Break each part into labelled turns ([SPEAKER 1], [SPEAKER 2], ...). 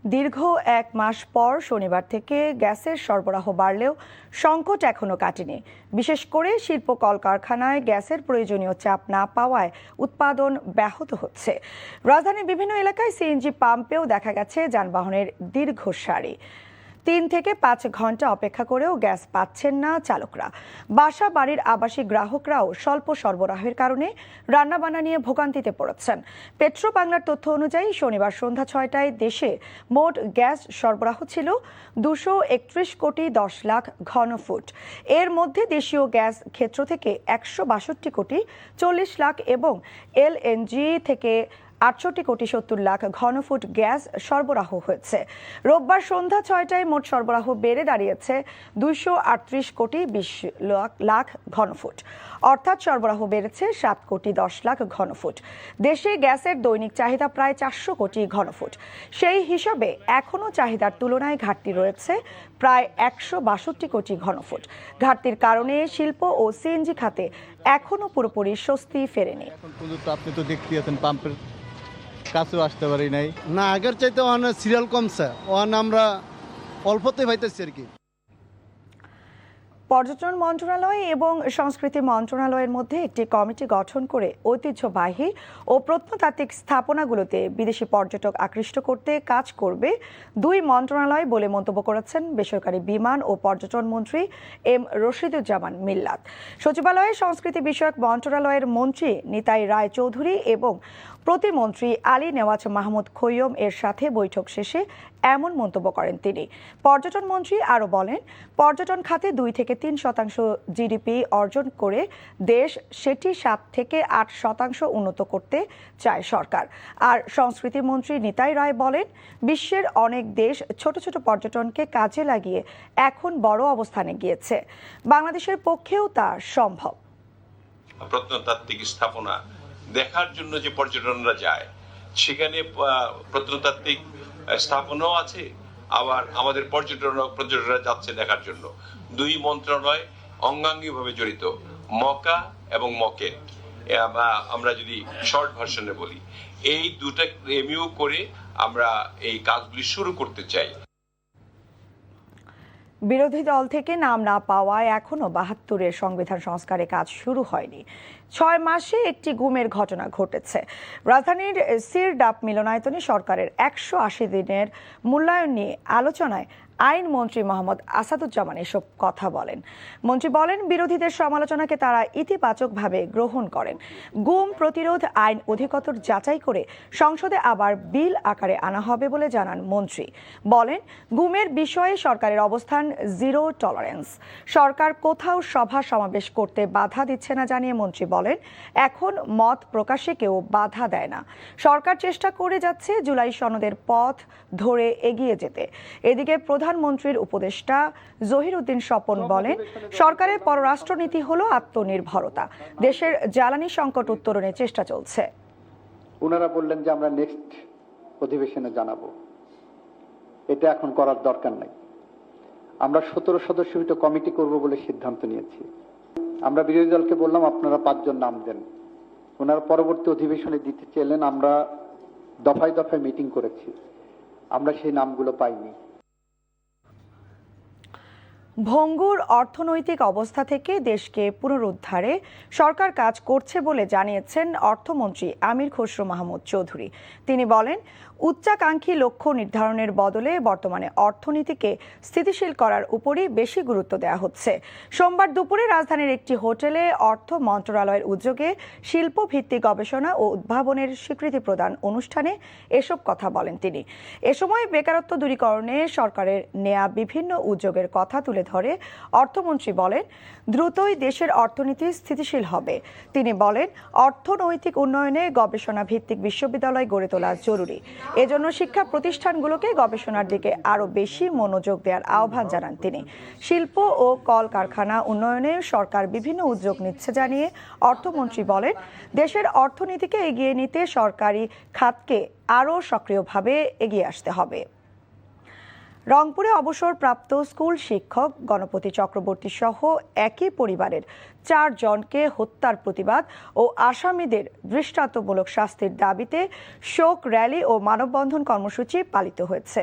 [SPEAKER 1] দীর্ঘ 1 মাস পর শনিবার থেকে গ্যাসের সরবরাহ বাড়লেও সংকট এখনো কাটেনি। বিশেষ করে শিল্প কলকারখানায় গ্যাসের প্রয়োজনীয় চাপ না পাওয়ায় উৎপাদন ব্যাহত হচ্ছে। রাজধানীর বিভিন্ন এলাকায় সিএনজি পাম্পেও দেখা গেছে যানবাহনের দীর্ঘ সারি। 3 থেকে 5 ঘন্টা অপেক্ষা করেও গ্যাস পাচ্ছেন না চালকরা। বাসা বাড়ির আবাসিক গ্রাহকরাও স্বল্প সরবরাহের কারণে রান্নাবান্না নিয়ে ভোগান্তিতে পড়েছেন। পেট্রো বাংলার তথ্য অনুযায়ী শনিবার সন্ধ্যা 6টায় দেশে মোট গ্যাস সরবরাহ ছিল 231 কোটি 10 লাখ ঘনফুট। এর মধ্যে দেশীয় গ্যাস ক্ষেত্র থেকে 162 কোটি 40 লাখ এবং এলএনজি থেকে 68 কোটি 70 লাখ ঘনফুট গ্যাস সরবরাহ হয়েছে। রোববার সন্ধ্যা 6টায় মোট সরবরাহ বেড়ে দাঁড়িয়েছে 238 কোটি 20 লাখ ঘনফুট, অর্থাৎ সরবরাহ বেড়েছে 7 কোটি 10 লাখ ঘনফুট। দেশে গ্যাসের দৈনিক চাহিদা প্রায় 400 কোটি ঘনফুট। সেই হিসাবে এখনও চাহিদার তুলনায় ঘাটতি রয়েছে প্রায় 162 কোটি ঘনফুট। ঘাটতির কারণে শিল্প ও সিএনজি খাতে এখনও পুরোপুরি স্বস্তি ফেরেনি।
[SPEAKER 2] আপনি তো দেখতে আছেন পাম্পের কাছেও আসতে পারি নাই
[SPEAKER 3] না, আগের চাইতে অনেক সিরিয়াল কমছে, আমরা অল্পতে পাইতেছি আর কি।
[SPEAKER 1] পর্যটন মন্ত্রণালয় এবং সংস্কৃতি মন্ত্রণালয়ের মধ্যে একটি কমিটি গঠন করে ঐতিহ্যবাহী ও প্রত্নতাত্ত্বিক স্থাপনাগুলোতে বিদেশি পর্যটক আকৃষ্ট করতে কাজ করবে দুই মন্ত্রণালয় বলে মন্তব্য করেছেন বেসরকারি বিমান ও পর্যটন মন্ত্রী এম রশিদুজ্জামান মিল্লাত। সচিবালয়ে সংস্কৃতি বিষয়ক মন্ত্রণালয়ের মন্ত্রী নিতাই রায় চৌধুরী এবং প্রতিমন্ত্রী আলী নেওয়াজ মাহমুদ খৈয়ম এর সাথে বৈঠক শেষে এমন মন্তব্য করেন তিনি। পর্যটন মন্ত্রী আরও বলেন, পর্যটন খাতে 2 থেকে 3% জিডিপি অর্জন করে দেশ সেটি 7 থেকে 8% উন্নত করতে চায় সরকার। আর সংস্কৃতি মন্ত্রী নিতাই রায় বলেন, বিশ্বের অনেক দেশ ছোট ছোট পর্যটনকে কাজে লাগিয়ে এখন বড় অবস্থানে গিয়েছে। বাংলাদেশের পক্ষেও তা সম্ভব।
[SPEAKER 4] প্রত্নতাত্ত্বিক স্থাপনা দেখার জন্য যে পর্যটনরা যায়, সেখানে প্রত্নতাত্ত্বিক স্থাপনাও আছে, আবার আমাদের পর্যটকরা যাচ্ছে দেখার জন্য। দুই মন্ত্রণালয় অঙ্গাঙ্গিভাবে জড়িত, মকা এবং মকেট, আমরা যদি শর্ট ভার্সনে বলি, এই দুটা এমইউ করে আমরা এই কাজগুলি শুরু করতে চাই।
[SPEAKER 1] বিরোধী দল থেকে নাম না পাওয়ায় এখনো 72-এর সংবিধান সংস্কারে কাজ শুরু হয়নি। 6 মাসে একটি গুমের ঘটনা ঘটেছে। রাজধানীর সিরডাপ মিলনায়তনে সরকারের 180 দিনের মূল্যায়ন নিয়ে আলোচনায় আইনমন্ত্রী মোহাম্মদ আসাদুজ্জামান এসব কথা বলেন। মন্ত্রী বলেন, বিরোধীদের সমালোচনাকে তারা ইতিবাচকভাবে গ্রহণ করেন। গুম প্রতিরোধ আইন অধিকতর যাচাই করে সংসদে আবার বিল আকারে আনা হবে বলে জানান মন্ত্রী। বলেন, গুমের বিষয়ে সরকারের অবস্থান জিরো টলারেন্স। সরকার কোথাও সভা সমাবেশ করতে বাধা দিচ্ছে না জানিয়ে মন্ত্রী বলেন, এখন মত প্রকাশে কেউ বাধা দেয় না। সরকার চেষ্টা করে যাচ্ছে জুলাই সনদের পথ ধরে এগিয়ে যেতে। এদিকে প্রধানমন্ত্রীর উপদেষ্টা জহির উদ্দিন স্বপন বলেন, সরকারের পররাষ্ট্রনীতি হলো আত্মনির্ভরতা। দেশের জ্বালানি সংকট উত্তরণের চেষ্টা চলছে।
[SPEAKER 5] ওনারা বললেন যে আমরা নেক্সট অধিবেশনে জানাবো, এটা এখন করার দরকার নাই। আমরা 17 সদস্যিত কমিটি করব বলে সিদ্ধান্ত নিয়েছি। আমরা বিরোধী দলকে বললাম আপনারা 5 জন নাম দেন। ওনারা পরবর্তী অধিবেশনে দিতে চাইলেন, আমরা দফায় দফায় মিটিং করেছি, আমরা সেই নামগুলো পাইনি।
[SPEAKER 1] ভঙ্গুর অর্থনৈতিক অবস্থা থেকে দেশকে পুনরুদ্ধারে সরকার কাজ করছে বলে জানিয়েছেন অর্থমন্ত্রী আমির খসরু মাহমুদ চৌধুরী। তিনি বলেন, উচ্চাকাঙ্ক্ষী লক্ষ্য নির্ধারণের বদলে বর্তমানে অর্থনীতিকে স্থিতিশীল করার উপরই বেশি গুরুত্ব দেওয়া হচ্ছে। সোমবার দুপুরে রাজধানীর একটি হোটেলে অর্থ মন্ত্রণালয়ের উদ্যোগে শিল্প ভিত্তিক গবেষণা ও উদ্ভাবনের স্বীকৃতি প্রদান অনুষ্ঠানে এসব কথা বলেন তিনি। এ সময় বেকারত্ব দূরীকরণে সরকারের নেয়া বিভিন্ন উদ্যোগের কথা তুলে ধরে অর্থমন্ত্রী বলেন, দ্রুতই দেশের অর্থনীতি স্থিতিশীল হবে। তিনি বলেন, অর্থনৈতিক উন্নয়নে গবেষণা ভিত্তিক বিশ্ববিদ্যালয় গড়ে তোলা জরুরি। এজন্য শিক্ষা প্রতিষ্ঠানগুলোকে গবেষণার দিকে আরও বেশি মনোযোগ দেওয়ার আহ্বান জানান তিনি। শিল্প ও কলকারখানা উন্নয়নে সরকার বিভিন্ন উদ্যোগ নিচ্ছে জানিয়ে অর্থমন্ত্রী বলেন, দেশের অর্থনীতিকে এগিয়ে নিতে সরকারি খাতকে আরও সক্রিয়ভাবে এগিয়ে আসতে হবে। রংপুরে অবসরপ্রাপ্ত স্কুল শিক্ষক গণপতি চক্রবর্তী সহ একই পরিবারের 4 জনকে হত্যার প্রতিবাদ ও আসামিদের দৃষ্টান্তমূলক শাস্তির দাবিতে শোক র্যালি ও মানববন্ধন কর্মসূচি পালিত হয়েছে।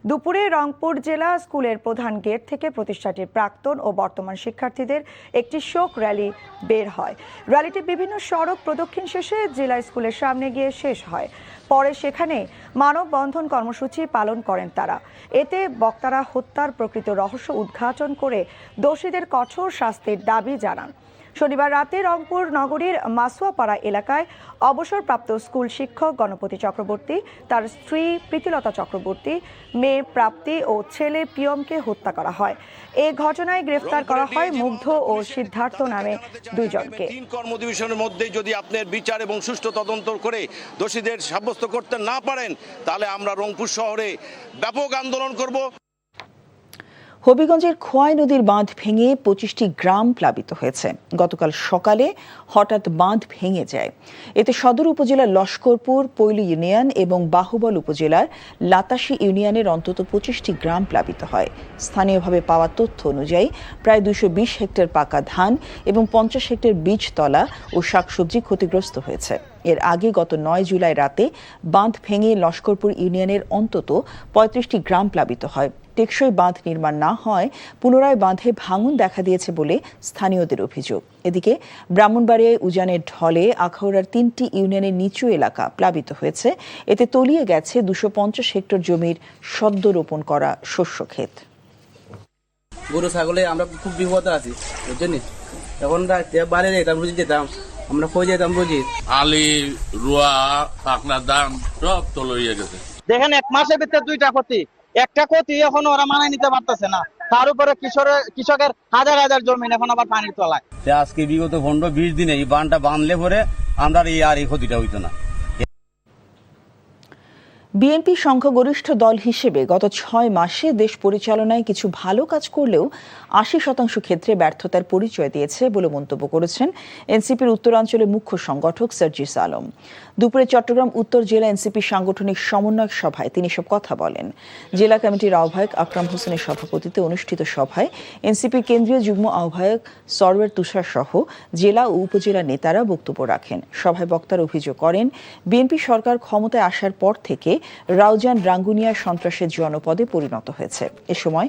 [SPEAKER 1] দুপুরে রংপুর জেলা স্কুলের প্রধান গেট থেকে প্রতিষ্ঠানটির প্রাক্তন ও বর্তমান শিক্ষার্থীদের একটি শোক র্যালি বের হয়। র্যালিটি বিভিন্ন সড়ক প্রদক্ষিণ শেষে জেলা স্কুলের সামনে গিয়ে শেষ হয়। পরে সেখানে মানববন্ধন কর্মসূচি পালন করেন তারা। এতে বক্তারা হত্যার প্রকৃত রহস্য উদ্ঘাটন করে দোষীদের কঠোর শাস্তির দাবি জানান। শনিবার রাতে রংপুর নগরীর মাসুয়াপাড়া এলাকায় অবসরপ্রাপ্ত স্কুল শিক্ষক গণপতি চক্রবর্তী, তার স্ত্রী প্রীতিলতা চক্রবর্তী, মেয়ে প্রাপ্তি ও ছেলে পিয়মকে হত্যা করা হয়। এই ঘটনায় গ্রেফতার করা হয় মুগ্ধ ও সিদ্ধার্থ নামে 2 জনকে।
[SPEAKER 6] 3 কর্মদিবসের মধ্যে যদি আপনার বিচার এবং সুষ্ঠু তদন্ত করে দোষীদের সাব্যস্ত করতে না পারেন, তাহলে আমরা রংপুর শহরে ব্যাপক আন্দোলন করব।
[SPEAKER 7] হবিগঞ্জের খোয়াই নদীর বাঁধ ভেঙে 25টি গ্রাম প্লাবিত হয়েছে। গতকাল সকালে হঠাৎ বাঁধ ভেঙে যায়। এতে সদর উপজেলার লস্করপুর, পৈলী ইউনিয়ন এবং বাহুবল উপজেলার লাতাশি ইউনিয়নের অন্তত 25টি গ্রাম প্লাবিত হয়। স্থানীয়ভাবে পাওয়া তথ্য অনুযায়ী প্রায় 220 হেক্টর পাকা ধান এবং 50 হেক্টর বীজতলা ও শাকসবজি ক্ষতিগ্রস্ত হয়েছে। এর আগে গত 9 জুলাই রাতে বাঁধ ভেঙে লস্করপুর ইউনিয়নের অন্তত 35টি গ্রাম প্লাবিত হয়। টেকসই বাঁধ নির্মাণ না হয় পুনরায় বাঁধে ভাঙন দেখা দিয়েছে বলে স্থানীয়দের অভিযোগ। এদিকে ব্রাহ্মণবাড়িয়ায় উজানের ঢলে আখাউড়ার 3টি ইউনিয়নের নিচু এলাকা প্লাবিত হয়েছে। এতে তলিয়ে গেছে 250 হেক্টর জমির সদ্য রোপণ করা শস্য ক্ষেত।
[SPEAKER 8] গরু ছাগলে আমরা খুব বিপদে আছি, বুঝছেন? এখন বাইরে যেতাম, রুজি যেতাম, আমরা কই যেতাম রুজি।
[SPEAKER 9] আলি রুয়া পাকনার দাম সব তো লইয়া গেছে।
[SPEAKER 10] দেখেন 1 মাসের ভিতরে 2টা ক্ষতি, একটা ক্ষতি এখন ওরা মানায় নিতে পারতেছে না। তার উপরে কৃষকের হাজার হাজার জমি এখন আবার পানির তলায়।
[SPEAKER 8] আজকে বিগত 15-20 দিনে এই বানটা বাঁধলে পরে আমরা এই ক্ষতিটা হইতো না।
[SPEAKER 7] বিএনপি সংখ্যাগরিষ্ঠ দল হিসেবে গত 6 মাসে দেশ পরিচালনায় কিছু ভালো কাজ করলেও 80% ক্ষেত্রে ব্যর্থতার পরিচয় দিয়েছে বলে মন্তব্য করেছেন এনসিপির উত্তরাঞ্চলের মুখ্য সংগঠক সার্জিস আলম। দুপুরে চট্টগ্রাম উত্তর জেলা এনসিপি সাংগঠনিক সমন্বয়ক সভায় তিনি সব কথা বলেন। জেলা কমিটির আহ্বায়ক আকরাম হোসেনের সভাপতিত্বে অনুষ্ঠিত সভায় এনসিপির কেন্দ্রীয় যুগ্ম আহ্বায়ক সরওয়ার তুষার সহ জেলা ও উপজেলা নেতারা বক্তব্য রাখেন। সভায় বক্তারা অভিযোগ করেন, বিএনপি সরকার ক্ষমতায় আসার পর থেকে রাউজান রাঙ্গুনিয়া সন্ত্রাসের জনপদে পরিণত হয়েছে। এ সময়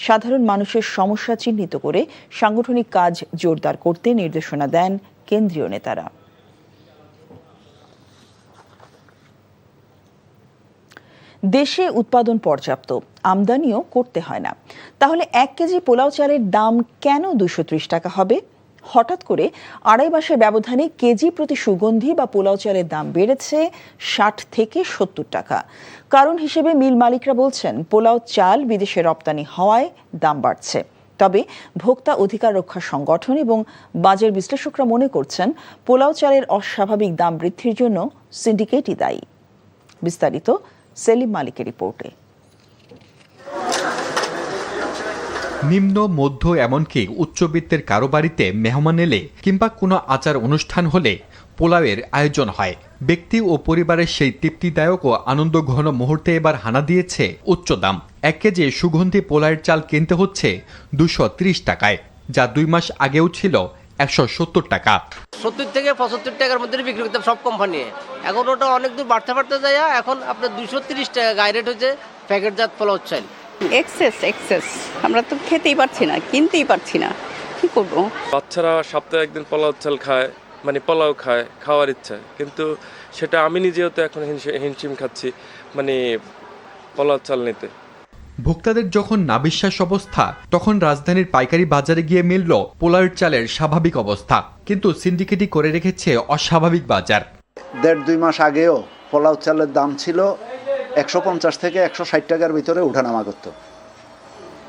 [SPEAKER 7] সাধারণ মানুষের সমস্যা চিহ্নিত করে সাংগঠনিক কাজ জোরদার করতে নির্দেশনা দেন কেন্দ্রীয় নেতারা। দেশে উৎপাদন পর্যাপ্ত, আমদানিও করতে হয় না, তাহলে 1 কেজি পোলাও চালের দাম কেন 230 টাকা হবে? হঠাৎ করে 2.5 মাসের ব্যবধানে কেজি প্রতি সুগন্ধি বা পোলাও চালের দাম বেড়েছে 60 থেকে 70 টাকা। কারণ হিসেবে মিল মালিকরা বলছেন, পোলাও চাল বিদেশে রপ্তানি হওয়ায় দাম বাড়ছে। তবে ভোক্তা অধিকার রক্ষা সংগঠন এবং বাজার বিশ্লেষকরা মনে করছেন, পোলাও চালের অস্বাভাবিক দাম বৃদ্ধির জন্য সিন্ডিকেটই দায়ী। বিস্তারিত সেলিম মালিকের রিপোর্টে।
[SPEAKER 11] নিম্ন মধ্য এমনকি উচ্চবিত্তের কারো বাড়িতে মেহমান এলে কিংবা কোনো আচার অনুষ্ঠান হলে পোলাওয়ের আয়োজন হয়। ব্যক্তি ও পরিবারের সেই তৃপ্তিদায়ক ও আনন্দঘন মুহূর্তে এবার হানা দিয়েছে উচ্চ দাম। 1 কেজি সুগন্ধি পোলাওয়ের চাল কিনতে হচ্ছে 230 টাকায়, যা 2 মাস আগেও ছিল 170 টাকা।
[SPEAKER 12] 70 থেকে 75 টাকার মধ্যে বিক্রি করতে সব কোম্পানি। এখন ওটা অনেক দূর বাড়তে যায়, এখন আপনার 230 টাকা গায়ে রেট হচ্ছে প্যাকেটজাত পোলাও চাল।
[SPEAKER 13] এক্সেস আমরা তো খেতেই পারছি না, কিনতেই পারছি না, কি করব?
[SPEAKER 14] বাচ্চারা সপ্তাহে একদিন পোলাও চাল খায়, মানে পোলাও খায়, খাওয়ার ইচ্ছা, কিন্তু সেটা আমি নিজেও তো এখন হিমশিম খাচ্ছি মানে পোলাও চাল নিতে।
[SPEAKER 11] ভোক্তাদের যখন নাবিশ্বাস অবস্থা, তখন রাজধানীর পাইকারি বাজারে গিয়ে মিলল পোলাওয়ের চালের স্বাভাবিক অবস্থা, কিন্তু সিন্ডিকেটই করে রেখেছে অস্বাভাবিক বাজার।
[SPEAKER 5] 1.5-2 মাস আগেও পোলাও চালের দাম ছিল 150 থেকে 160 টাকার ভিতরে উঠানামা করতো,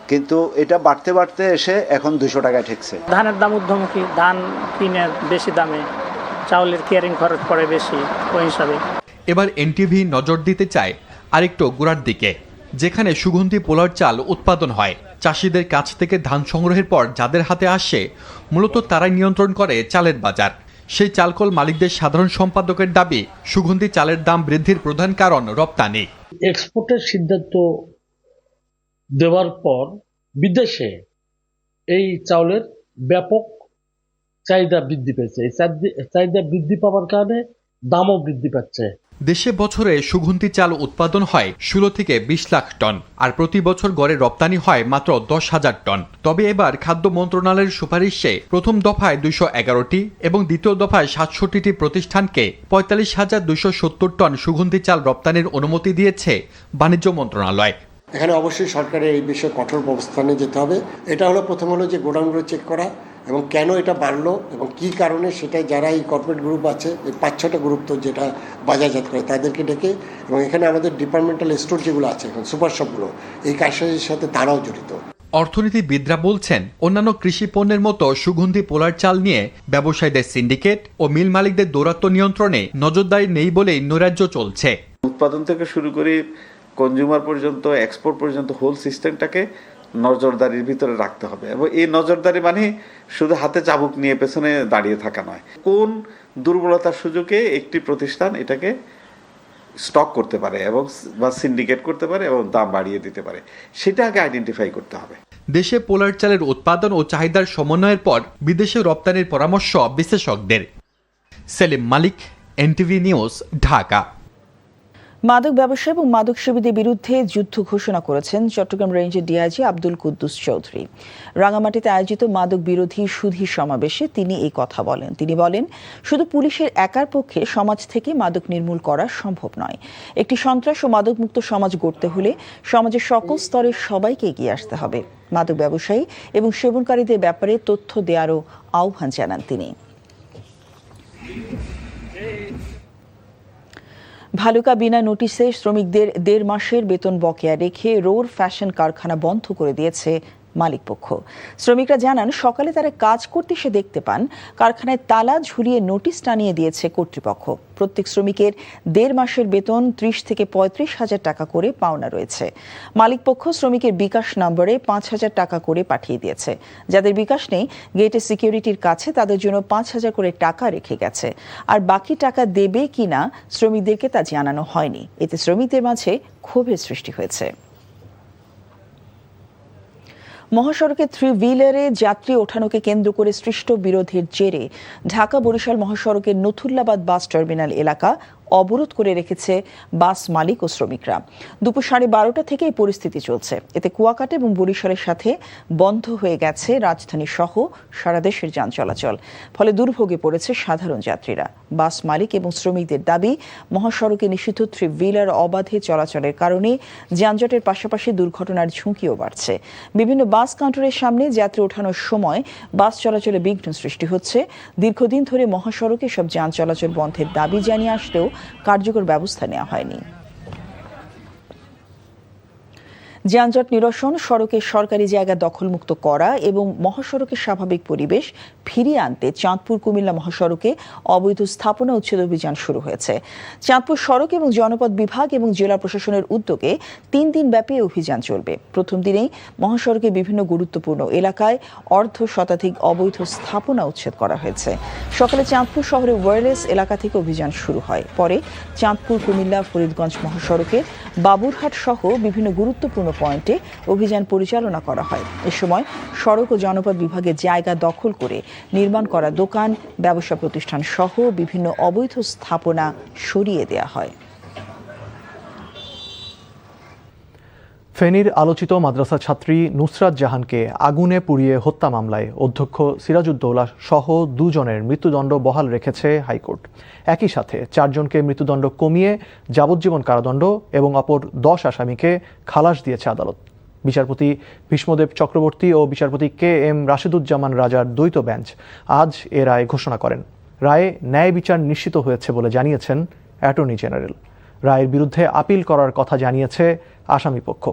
[SPEAKER 5] কিন্তু এটা বাড়তে বাড়তে এসে এখন 200 টাকায় ঠেকছে।
[SPEAKER 15] ধানের দাম ঊর্ধ্বমুখী, ধান কিনে বেশি দামে, চাউলের ক্যারিং খরচ পড়ে বেশি, ওই হিসাবে
[SPEAKER 11] এবার এনটিভি নজর দিতে চায় আরেকটু গোড়ার দিকে, যেখানে সুগন্ধি পোলাওর চাল উৎপাদন হয়। চাষিদের কাছ থেকে ধান সংগ্রহের পর যাদের হাতে আসে, মূলত তারাই নিয়ন্ত্রণ করে চালের বাজার। সেই চালকল মালিকদের সাধারণ সম্পাদকের দাবি, সুগন্ধি চালের দাম বৃদ্ধির প্রধান কারণ রপ্তানি।
[SPEAKER 16] এক্সপোর্টের সিদ্ধান্ত দেওয়ার পর বিদেশে এই চাউলের ব্যাপক চাহিদা বৃদ্ধি পেয়েছে। এই চাহিদা বৃদ্ধি পাওয়ার কারণে দামও বৃদ্ধি পাচ্ছে।
[SPEAKER 11] দেশে বছরে সুগন্ধি চাল উৎপাদন হয় 16 থেকে 20 লাখ টন, আর প্রতি বছর গড়ে রপ্তানি হয় মাত্র 10,000 টন। তবে এবার খাদ্য মন্ত্রণালয়ের সুপারিশে প্রথম দফায় 211টি এবং দ্বিতীয় দফায় 67টি প্রতিষ্ঠানকে 45,270 টন সুগন্ধি চাল রপ্তানির অনুমতি দিয়েছে বাণিজ্য মন্ত্রণালয়।
[SPEAKER 17] এখানে অবশ্যই সরকারের এই বিষয়ে কঠোর অবস্থানে যেতে হবে। এটা হলো প্রথম হলো যে গোডাউনগুলো চেক করা এবং কেন এটা বাড়লো এবং কি কারণে, সেটাই যারা এই কর্পোরেট গ্রুপ আছে, এই 5-6টা গ্রুপ তো যেটা বাজারজাত করে তাদেরকে ডেকে, এবং এখানে আমাদের ডিপার্টমেন্টাল স্টোর যেগুলো আছে এখন সুপার শপগুলো, এই কাজের সাথে তারাও জড়িত।
[SPEAKER 11] অর্থনীতিবিদরা বলছেন, অন্যান্য কৃষি পণ্যের মতো সুগন্ধি পোলার চাল নিয়ে ব্যবসায়ীদের সিন্ডিকেট ও মিল মালিকদের দৌরাত্ম্য নিয়ন্ত্রণে নজরদারি নেই বলেই নৈরাজ্য চলছে।
[SPEAKER 18] উৎপাদন থেকে শুরু করে কনজিউমার পর্যন্ত, এক্সপোর্ট পর্যন্ত হোল সিস্টেমটাকে নজরদারির ভিতরে রাখতে হবে। এবং এই নজরদারি মানে শুধু হাতে চাবুক নিয়ে পেছনে দাঁড়িয়ে থাকা নয়। কোন দুর্বলতার সুযোগে একটি প্রতিষ্ঠান এটাকে স্টক করতে পারে এবং বা সিন্ডিকেট করতে পারে এবং দাম বাড়িয়ে দিতে পারে, সেটা আগে আইডেন্টিফাই করতে হবে।
[SPEAKER 11] দেশে পোলার চালের উৎপাদন ও চাহিদার সমন্বয়ের পর বিদেশে রপ্তানির পরামর্শ বিশেষজ্ঞদের। সেলিম মালিক, এনটিভি নিউজ, ঢাকা।
[SPEAKER 7] মাদক ব্যবসা এবং মাদক সেবীদের বিরুদ্ধে যুদ্ধ ঘোষণা করেছেন চট্টগ্রাম রেঞ্জের ডিআইজি আব্দুল কুদ্দুস চৌধুরী। রাঙামাটিতে আয়োজিত মাদক বিরোধী সুধী সমাবেশে তিনি এই কথা বলেন। তিনি বলেন, শুধু পুলিশের একার পক্ষে সমাজ থেকে মাদক নির্মূল করা সম্ভব নয়। একটি সন্ত্রাস ও মাদকমুক্ত সমাজ গড়তে হলে সমাজের সকল স্তরের সবাইকে এগিয়ে আসতে হবে। মাদক ব্যবসায়ী এবং সেবনকারীদের ব্যাপারে তথ্য দেওয়ারও আহ্বান জানান তিনি। ভালুকা বিনা নোটিশে শ্রমিকদের 1.5 মাসের বেতন বকেয়া রেখে রোর ফ্যাশন কারখানা বন্ধ করে দিয়েছে মালিকপক্ষ। শ্রমিকরা জানান, সকালে তারা কাজ করতে এসে দেখতে পান কারখানায় তালা ঝুলিয়ে নোটিশ টানিয়ে দিয়েছে কর্তৃপক্ষ। প্রত্যেক শ্রমিকের 1.5 মাসের বেতন 30 থেকে 35,000 টাকা করে পাওনা রয়েছে। মালিকপক্ষ শ্রমিকের বিকাশ নম্বরে 5,000 টাকা করে পাঠিয়ে দিয়েছে। যাদের বিকাশ নেই, গেটের সিকিউরিটির কাছে তাদের জন্য 5,000 করে টাকা রেখে গেছে। আর বাকি টাকা দেবে কিনা শ্রমিকদেরকে তা জানানো হয়নি। এতে শ্রমিকদের মাঝে ক্ষোভের সৃষ্টি হয়েছে। মহাসড়কে 3 হুইলারে যাত্রী ওঠানোকে কেন্দ্র করে সৃষ্ট বিরোধের জেরে ঢাকা বরিশাল মহাসড়কের নথুল্লাবাদ বাস টার্মিনাল এলাকা অবরোধ করে রেখেছে বাস মালিক ও শ্রমিকরা। দুপুর 12:30 থেকে এই পরিস্থিতি চলছে। এতে কুয়াকাটা এবং বরিশালের সাথে বন্ধ হয়ে গেছে রাজধানী সহ সারা দেশের যান চলাচল। ফলে দুর্ভোগে পড়েছে সাধারণ যাত্রীরা। বাস মালিক এবং শ্রমিকদের দাবি, মহাসড়কে নিষিদ্ধ 3 হুইলার অবাধে চলাচলের কারণে যানজটের পাশাপাশি দুর্ঘটনার ঝুঁকিও বাড়ছে। বিভিন্ন বাস কাউন্টারের সামনে যাত্রী ওঠানোর সময় বাস চলাচলে বিঘ্ন সৃষ্টি হচ্ছে। দীর্ঘদিন ধরে মহাসড়কে সব যান চলাচল বন্ধের দাবি জানিয়ে আসলেও কার্যকর ব্যবস্থা নেওয়া হয়নি। যানজট নিরসন, সড়কের সরকারি জায়গা দখলমুক্ত করা এবং মহাসড়কের স্বাভাবিক পরিবেশ ফিরিয়ে আনতে চাঁদপুর কুমিল্লা মহাসড়কে অবৈধ স্থাপনা উচ্ছেদ অভিযান শুরু হয়েছে। চাঁদপুর সড়ক এবং জনপদ বিভাগ এবং জেলা প্রশাসনের উদ্যোগে 3 দিন ব্যাপী অভিযান চলবে। প্রথম দিনেই মহাসড়কে বিভিন্ন গুরুত্বপূর্ণ এলাকায় 1/2 শতাধিক অবৈধ স্থাপনা উচ্ছেদ করা হয়েছে। সকালে চাঁদপুর শহরের ওয়্যারলেস এলাকা থেকে অভিযান শুরু হয়। পরে চাঁদপুর কুমিল্লা ফরিদগঞ্জ মহাসড়কে বাবুরহাট সহ বিভিন্ন গুরুত্বপূর্ণ পয়েন্টে অভিযান পরিচালনা করা হয়। এ সময় সড়ক ও জনপদ বিভাগের জায়গা দখল করে নির্মাণ করা দোকান, ব্যবসা প্রতিষ্ঠান সহ বিভিন্ন অবৈধ স্থাপনা সরিয়ে দেওয়া হয়।
[SPEAKER 19] ফেনীর আলোচিত মাদ্রাসা ছাত্রী নুসরাত জাহানকে আগুনে পুড়িয়ে হত্যা মামলায় অধ্যক্ষ সিরাজউদ্দৌলা সহ 2 জনের মৃত্যুদণ্ড বহাল রেখেছে হাইকোর্ট। একই সাথে 4 জনকে মৃত্যুদণ্ড কমিয়ে যাবজ্জীবন কারাদণ্ড এবং অপর 10 আসামিকে খালাস দিয়েছে আদালত। বিচারপতি ভীষ্মদেব চক্রবর্তী ও বিচারপতি KM রাশেদুজ্জামান রাজার দ্বৈত বেঞ্চ আজ এ রায় ঘোষণা করেন। রায়ে ন্যায় বিচার নিশ্চিত হয়েছে বলে জানিয়েছেন অ্যাটর্নি জেনারেল। রায়ের বিরুদ্ধে আপিল করার কথা জানিয়েছে আসামিপক্ষ।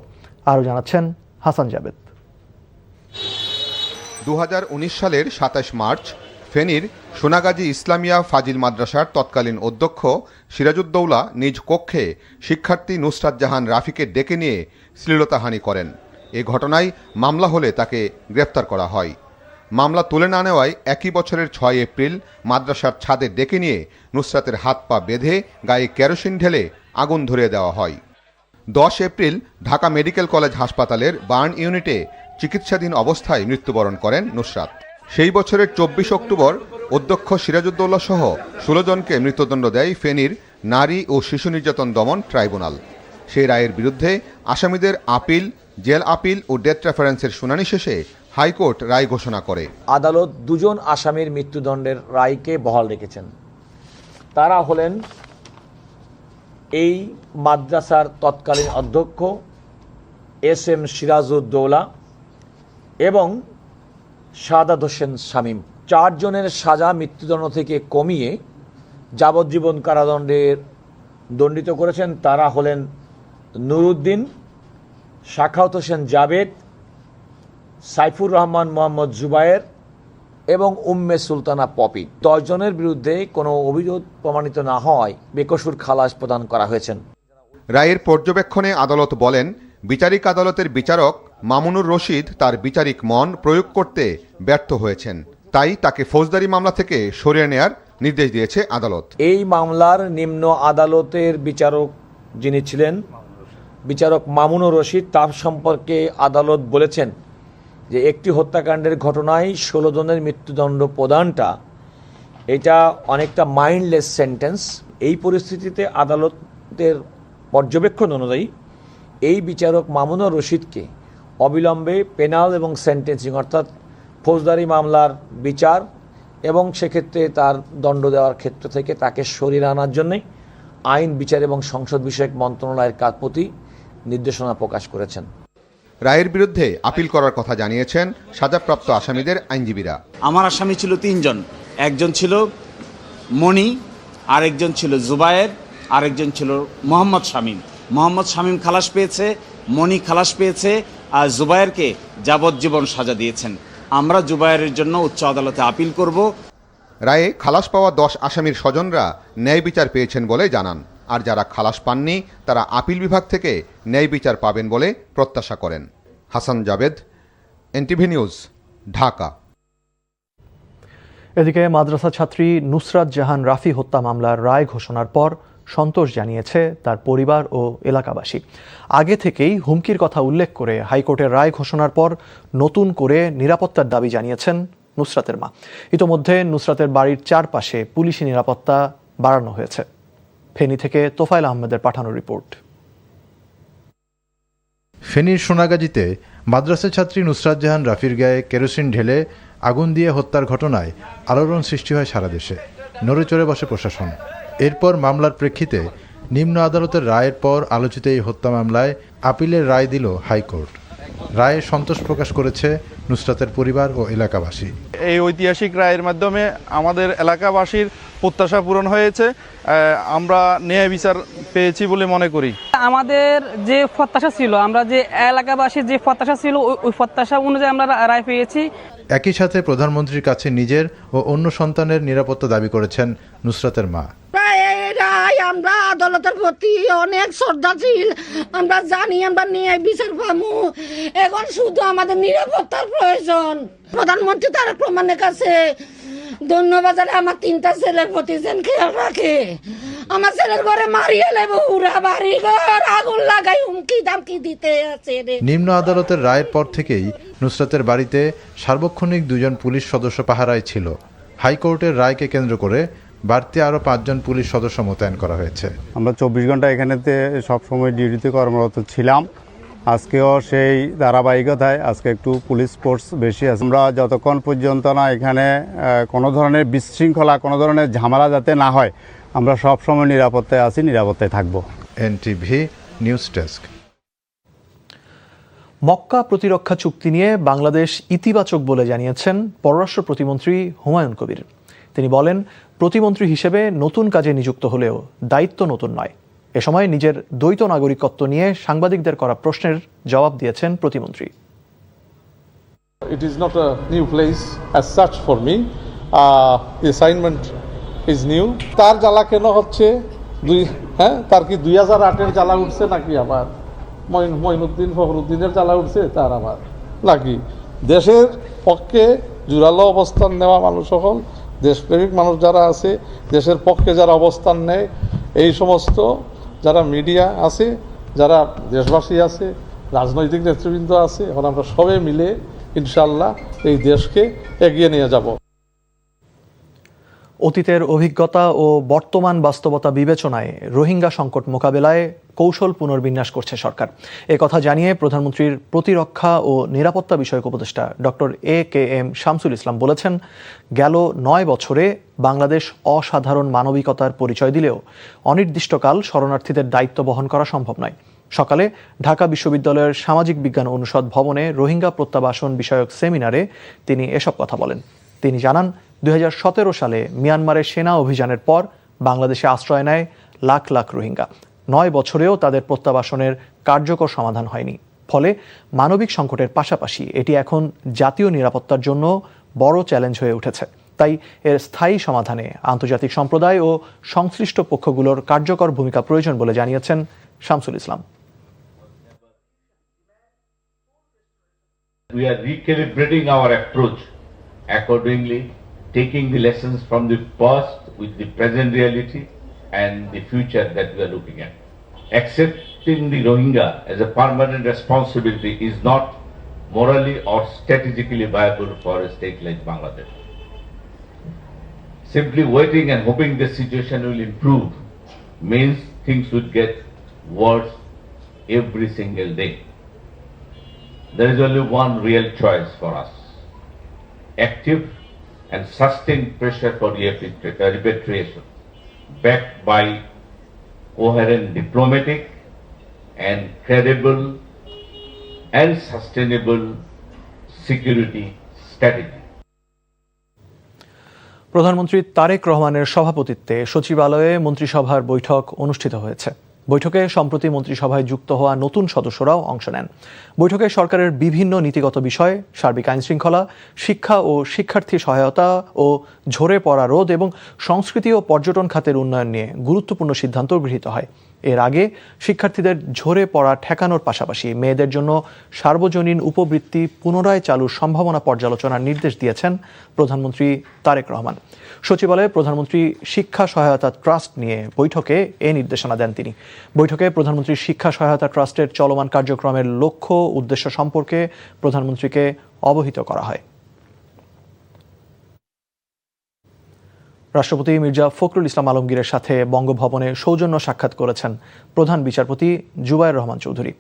[SPEAKER 19] আরও জানাচ্ছেন হাসান জাবেদ।
[SPEAKER 20] 2019 সালের 27 মার্চ ফেনীর সোনাগাজী ইসলামিয়া ফাজিল মাদ্রাসার তৎকালীন অধ্যক্ষ সিরাজউদ্দৌলা নিজ কক্ষে শিক্ষার্থী নুসরাত জাহান রাফিকে ডেকে নিয়ে শ্লীলতাহানি করেন। এ ঘটনায় মামলা হলে তাকে গ্রেফতার করা হয়। মামলা তুলে না নেওয়ায় একই বছরের 6 এপ্রিল মাদ্রাসার ছাদে ডেকে নিয়ে নুসরাতের হাত পা বেঁধে গায়ে কেরোসিন ঢেলে আগুন ধরিয়ে দেওয়া হয়। 10 এপ্রিল ঢাকা মেডিকেল কলেজ হাসপাতালের বার্ন ইউনিটে চিকিৎসাধীন অবস্থায় মৃত্যুবরণ করেন নুসরাত। সেই বছরের 24 অক্টোবর অধ্যক্ষ সিরাজউদ্দৌলা সহ 16 জনকে মৃত্যুদণ্ড দেয় ফেনীর নারী ও শিশু নির্যাতন দমন ট্রাইব্যুনাল। সেই রায়ের বিরুদ্ধে আসামিদের আপিল, জেল আপিল ও ডেথ রেফারেন্সের শুনানি শেষে হাইকোর্ট রায় ঘোষণা করে।
[SPEAKER 21] আদালত দুজন আসামির মৃত্যুদণ্ডের রায়কে বহাল রেখেছেন। তারা হলেন এই মাদ্রাসার তৎকালীন অধ্যক্ষ SM সিরাজউদ্দৌলা এবং সাদাত হোসেন শামীম। 4 জনের সাজা মৃত্যুদণ্ড থেকে কমিয়ে যাবজ্জীবন কারাদণ্ডের দণ্ডিত করেছেন। তারা হলেন নুরুদ্দিন, সাখাওয়াত হোসেন জাবেদ, সাইফুর রহমান মোহাম্মদ জুবায়ের এবং উম্মে সুলতানা পপি। 10 জনের বিরুদ্ধে কোনো অভিযোগ প্রমাণিত না হওয়ায় বেকসুর খালাস প্রদান করা হয়েছে।
[SPEAKER 20] রায়ের পর্যবেক্ষণে আদালত বলেন, বিচারিক আদালতের বিচারক মামুনুর রশিদ তার বিচারিক মন প্রয়োগ করতে ব্যর্থ হয়েছেন, তাই তাকে ফৌজদারি মামলা থেকে সরিয়ে নেয়ার নির্দেশ দিয়েছে আদালত।
[SPEAKER 21] এই মামলার নিম্ন আদালতের বিচারক যিনি ছিলেন বিচারক মামুনুর রশিদ, তার সম্পর্কে আদালত বলেছেন যে একটি হত্যাকাণ্ডের ঘটনায় 16 জনের মৃত্যুদণ্ড প্রদানটা এটা অনেকটা মাইন্ডলেস সেন্টেন্স। এই পরিস্থিতিতে আদালতের পর্যবেক্ষণ অনুযায়ী এই বিচারক মামুনুর রশিদকে অবিলম্বে পেনাল এবং সেন্টেন্সিং অর্থাৎ ফৌজদারি মামলার বিচার এবং সেক্ষেত্রে তার দণ্ড দেওয়ার ক্ষেত্র থেকে তাকে সরিয়ে আনার জন্যে আইন, বিচার এবং সংসদ বিষয়ক মন্ত্রণালয়ের প্রতি নির্দেশনা প্রকাশ করেছেন।
[SPEAKER 20] রায়ের বিরুদ্ধে আপিল করার কথা জানিয়েছেন সাজাপ্রাপ্ত আসামিদের আইনজীবীরা।
[SPEAKER 22] আমার আসামি ছিল 3 জন, একজন ছিল মণি, আরেকজন ছিল জুবায়ের, আরেকজন ছিল মোহাম্মদ শামীম। মোহাম্মদ শামীম খালাস পেয়েছে, মণি খালাস পেয়েছে, আর জুবায়েরকে যাবজ্জীবন সাজা দিয়েছেন। আমরা জুবায়েরের জন্য উচ্চ আদালতে আপিল করব।
[SPEAKER 20] রায়ে খালাস পাওয়া 10 আসামির স্বজনরা ন্যায় বিচার পেয়েছেন বলে জানান, আর যারা খালাস পাননি তারা আপিল বিভাগ থেকে ন্যায় বিচার পাবেন বলে প্রত্যাশা করেন। Hasan Javed, NTV news, Dhaka.
[SPEAKER 19] এদিকে মাদ্রাসা ছাত্রী নুসরাত জাহান রাফি হত্যা মামলার রায় ঘোষণার পর সন্তোষ জানিয়েছে তার পরিবার ও এলাকাবাসী। আগে থেকেই হুমকির কথা উল্লেখ করে হাইকোর্টের রায় ঘোষণার পর নতুন করে নিরাপত্তার দাবি জানিয়েছেন নুসরাতের মা। ইতোমধ্যে নুসরাতের বাড়ির চারপাশে পুলিশি নিরাপত্তা বাড়ানো হয়েছে। ফেনী থেকে তোফায়েল আহমেদের পাঠানো রিপোর্ট।
[SPEAKER 23] ফেনীর সোনাগাজীতে মাদ্রাসা ছাত্রী নুসরাত জাহান রাফির গায়ে কেরোসিন ঢেলে আগুন দিয়ে হত্যার ঘটনায় আলোড়ন সৃষ্টি হয় সারা দেশে। নড়েচড়ে বসে প্রশাসন। এরপর মামলার প্রেক্ষিতে নিম্ন আদালতের রায়ের পর আলোচিত এই হত্যা মামলায় আপিলের রায় দিল হাইকোর্ট। রায়ে সন্তোষ প্রকাশ করেছে নুসরাতের পরিবার ও এলাকাবাসী।
[SPEAKER 24] এই ঐতিহাসিক রায়ের মাধ্যমে আমাদের এলাকাবাসীর প্রত্যাশা পূরণ হয়েছে, আমরা ন্যায় বিচার পেয়েছি বলে মনে করি।
[SPEAKER 25] আমাদের যে প্রত্যাশা ছিল, আমরা যে এলাকাবাসীর যে প্রত্যাশা ছিল ওই প্রত্যাশা অনুযায়ী আমরা রায় পেয়েছি।
[SPEAKER 23] একই সাথে প্রধানমন্ত্রীর কাছে নিজের ও অন্য সন্তানের নিরাপত্তা দাবি করেছেন নুসরাতের মা।
[SPEAKER 26] আমরা আদালতের প্রতি অনেক শ্রদ্ধাশীল, আমরা জানি আমরা ন্যায় বিচার পাবো। এখন শুধু আমাদের নিরাপত্তার প্রয়োজন। প্রধানমন্ত্রী তারেক রহমানের কাছে ধন্যবাদ। আমার 3টা ছেলের প্রতি যেন খেয়াল রাখে। আমার ছেলের ঘরে মারিয়ে লেবো, উড়া বাড়ি ঘর আগুন লাগাই হুমকি দামকি দিতে আছে।
[SPEAKER 23] নিম্ন আদালতের রায়ের পর থেকেই নুসরাতের বাড়িতে সার্বক্ষণিক 2 জন পুলিশ সদস্য পাহারায় ছিল। হাইকোর্টের রায়কে কেন্দ্র করে বাড়তি আরও 5 জন পুলিশ সদস্য মোতায়েন করা হয়েছে।
[SPEAKER 27] আমরা 24 ঘন্টা এখানেতে সবসময় ডিউটিতে কর্মরত ছিলাম। আজকেও সেই ধারাবাহিকতায় আজকে একটু পুলিশ ফোর্স বেশি আছে। আমরা যতক্ষণ পর্যন্ত না এখানে কোনো ধরনের বিশৃঙ্খলা, কোনো ধরনের ঝামেলা যাতে না হয়, আমরা সবসময় নিরাপত্তায় আছি, নিরাপত্তায় থাকব।
[SPEAKER 23] NTV news desk.
[SPEAKER 19] মক্কা প্রতিরক্ষা চুক্তি নিয়ে বাংলাদেশ ইতিবাচক বলে জানিয়েছেন পররাষ্ট্র প্রতিমন্ত্রী হুমায়ুন কবির। তিনি বলেন, প্রতিমন্ত্রী হিসেবে নতুন কাজে নিযুক্ত হলেও দায়িত্ব নতুন নয়। এ সময় নিজের দ্বৈত নাগরিকত্ব নিয়ে সাংবাদিকদের করা প্রশ্নের জবাব দিয়েছেন প্রতিমন্ত্রী।
[SPEAKER 28] It is not a new place as such for me. The assignment is new. তার জ্বালা কেন হচ্ছে? তার কি 2008-এর জ্বালা উঠছে নাকি আবার মঈনুদ্দিন ফখরুদ্দিনের জ্বালা উঠছে তার আবার নাকি? দেশের পক্ষে জোরালো অবস্থান নেওয়া মানুষ সকল, দেশপ্রেমিক মানুষ যারা আছে, দেশের পক্ষে যারা অবস্থান নেয়, এই সমস্ত যারা মিডিয়া আছে, যারা দেশবাসী আছে, রাজনৈতিক নেতৃবৃন্দ আছে, এখন আমরা সবাই মিলে ইনশাআল্লাহ এই দেশকে এগিয়ে নিয়ে যাব।
[SPEAKER 19] অতীতের অভিজ্ঞতা ও বর্তমান বাস্তবতা বিবেচনায় রোহিঙ্গা সংকট মোকাবেলায় কৌশল পুনর্বিন্যাস করছে সরকার। কথা জানিয়ে প্রধানমন্ত্রীর প্রতিরক্ষা ও নিরাপত্তা বিষয়ক উপদেষ্টা ডক্টর AKM শামসুল ইসলাম বলেছেন, গেল 9 বছরে বাংলাদেশ অসাধারণ মানবিকতার পরিচয় দিলেও অনির্দিষ্টকাল শরণার্থীদের দায়িত্ব বহন করা সম্ভব নয়। সকালে ঢাকা বিশ্ববিদ্যালয়ের সামাজিক বিজ্ঞান অনুষদ ভবনে রোহিঙ্গা প্রত্যাবাসন বিষয়ক সেমিনারে তিনি এসব কথা বলেন। তিনি জানান, 2017 সালে মিয়ানমারের সেনা অভিযানের পর বাংলাদেশে আশ্রয় নেয় লাখ লাখ রোহিঙ্গা। 9 বছরেও তাদের প্রত্যাবাসনের কার্যকর সমাধান হয়নি। ফলে মানবিক সংকটের পাশাপাশি এটি এখন জাতীয় নিরাপত্তার জন্য বড় চ্যালেঞ্জ হয়ে উঠেছে। তাই এর স্থায়ী সমাধানে আন্তর্জাতিক সম্প্রদায় ও সংশ্লিষ্ট পক্ষগুলোর কার্যকর ভূমিকা প্রয়োজন বলে জানিয়েছেন Shamsul Islam.
[SPEAKER 1] We are recalibrating our approach accordingly, taking the lessons from the past with the present reality and the future that we are looking at. Accepting the Rohingya as a permanent responsibility is not morally or strategically viable for a state like Bangladesh. Simply waiting and hoping the situation will improve means things would get worse every single day. There is only one real choice for us: active and sustained pressure for repatriation, backed by coherent diplomatic and credible and sustainable security strategy.
[SPEAKER 19] প্রধানমন্ত্রী তারেক রহমানের সভাপতিত্বে সচিবালয়ে মন্ত্রিসভার বৈঠক অনুষ্ঠিত হয়েছে। বৈঠকে সম্প্রতি মন্ত্রিসভায় যুক্ত হওয়া নতুন সদস্যরাও অংশ নেন। বৈঠকে সরকারের বিভিন্ন নীতিগত বিষয়, সার্বিক আইনশৃঙ্খলা, শিক্ষা ও শিক্ষার্থী সহায়তা ও ঝরে পড়া রোধ এবং সংস্কৃতি ও পর্যটন খাতের উন্নয়ন নিয়ে গুরুত্বপূর্ণ সিদ্ধান্ত গৃহীত হয়। এর আগে শিক্ষার্থীদের ঝরে পড়া ঠেকানোর পাশাপাশি মেয়েদের জন্য সার্বজনীন উপবৃত্তি পুনরায় চালুর সম্ভাবনা পর্যালোচনার নির্দেশ দিয়েছেন প্রধানমন্ত্রী তারেক রহমান। সচিবালয়ে প্রধানমন্ত্রী শিক্ষা সহায়তা ট্রাস্ট নিয়ে বৈঠকে এ নির্দেশনা দেন তিনি। বৈঠকে প্রধানমন্ত্রী শিক্ষা সহায়তা ট্রাস্টের চলমান কার্যক্রমের লক্ষ্য উদ্দেশ্য সম্পর্কে প্রধানমন্ত্রীকে অবহিত করা হয়। রাষ্ট্রপতি মির্জা ফখরুল ইসলাম আলমগীরের সাথে বঙ্গভবনে সৌজন্য সাক্ষাৎ করেছেন প্রধান বিচারপতি জুবায়ের রহমান চৌধুরী।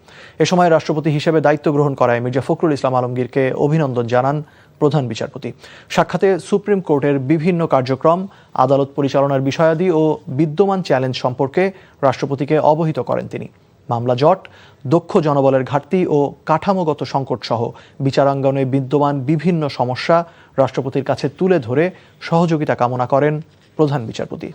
[SPEAKER 19] এ সময় রাষ্ট্রপতি হিসেবে দায়িত্ব গ্রহণ করায় মির্জা ফখরুল ইসলাম আলমগীরকে অভিনন্দন জানান প্রধান বিচারপতি। সাক্ষাতে সুপ্রিম কোর্টের বিভিন্ন কার্যক্রম, আদালত পরিচালনার বিষয়াদি ও বিদ্যমান চ্যালেঞ্জ সম্পর্কে রাষ্ট্রপতিকে অবহিত করেন তিনি। মামলা জট, দক্ষ জনবলের ঘাটতি ও কাঠামোগত সংকট সহ বিচারাঙ্গনে বিদ্যমান বিভিন্ন সমস্যা রাষ্ট্রপতির কাছে তুলে ধরে সহযোগিতা কামনা করেন প্রধান বিচারপতি।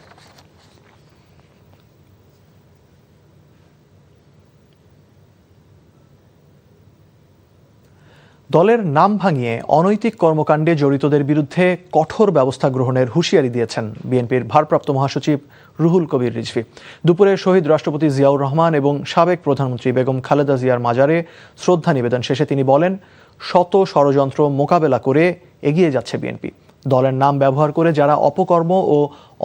[SPEAKER 19] দলের নাম ভাঙিয়ে অনৈতিক কর্মকাণ্ডে জড়িতদের বিরুদ্ধে কঠোর ব্যবস্থা গ্রহণের হুঁশিয়ারি দিয়েছেন বিএনপির ভারপ্রাপ্ত মহাসচিব রুহুল কবির রিজভী। দুপুরে শহীদ রাষ্ট্রপতি জিয়াউর রহমান এবং সাবেক প্রধানমন্ত্রী বেগম খালেদা জিয়ার মাজারে শ্রদ্ধা নিবেদন শেষে তিনি বলেন, শত ষড়যন্ত্র মোকাবেলা করে এগিয়ে যাচ্ছে বিএনপি। দলের নাম ব্যবহার করে যারা অপকর্ম ও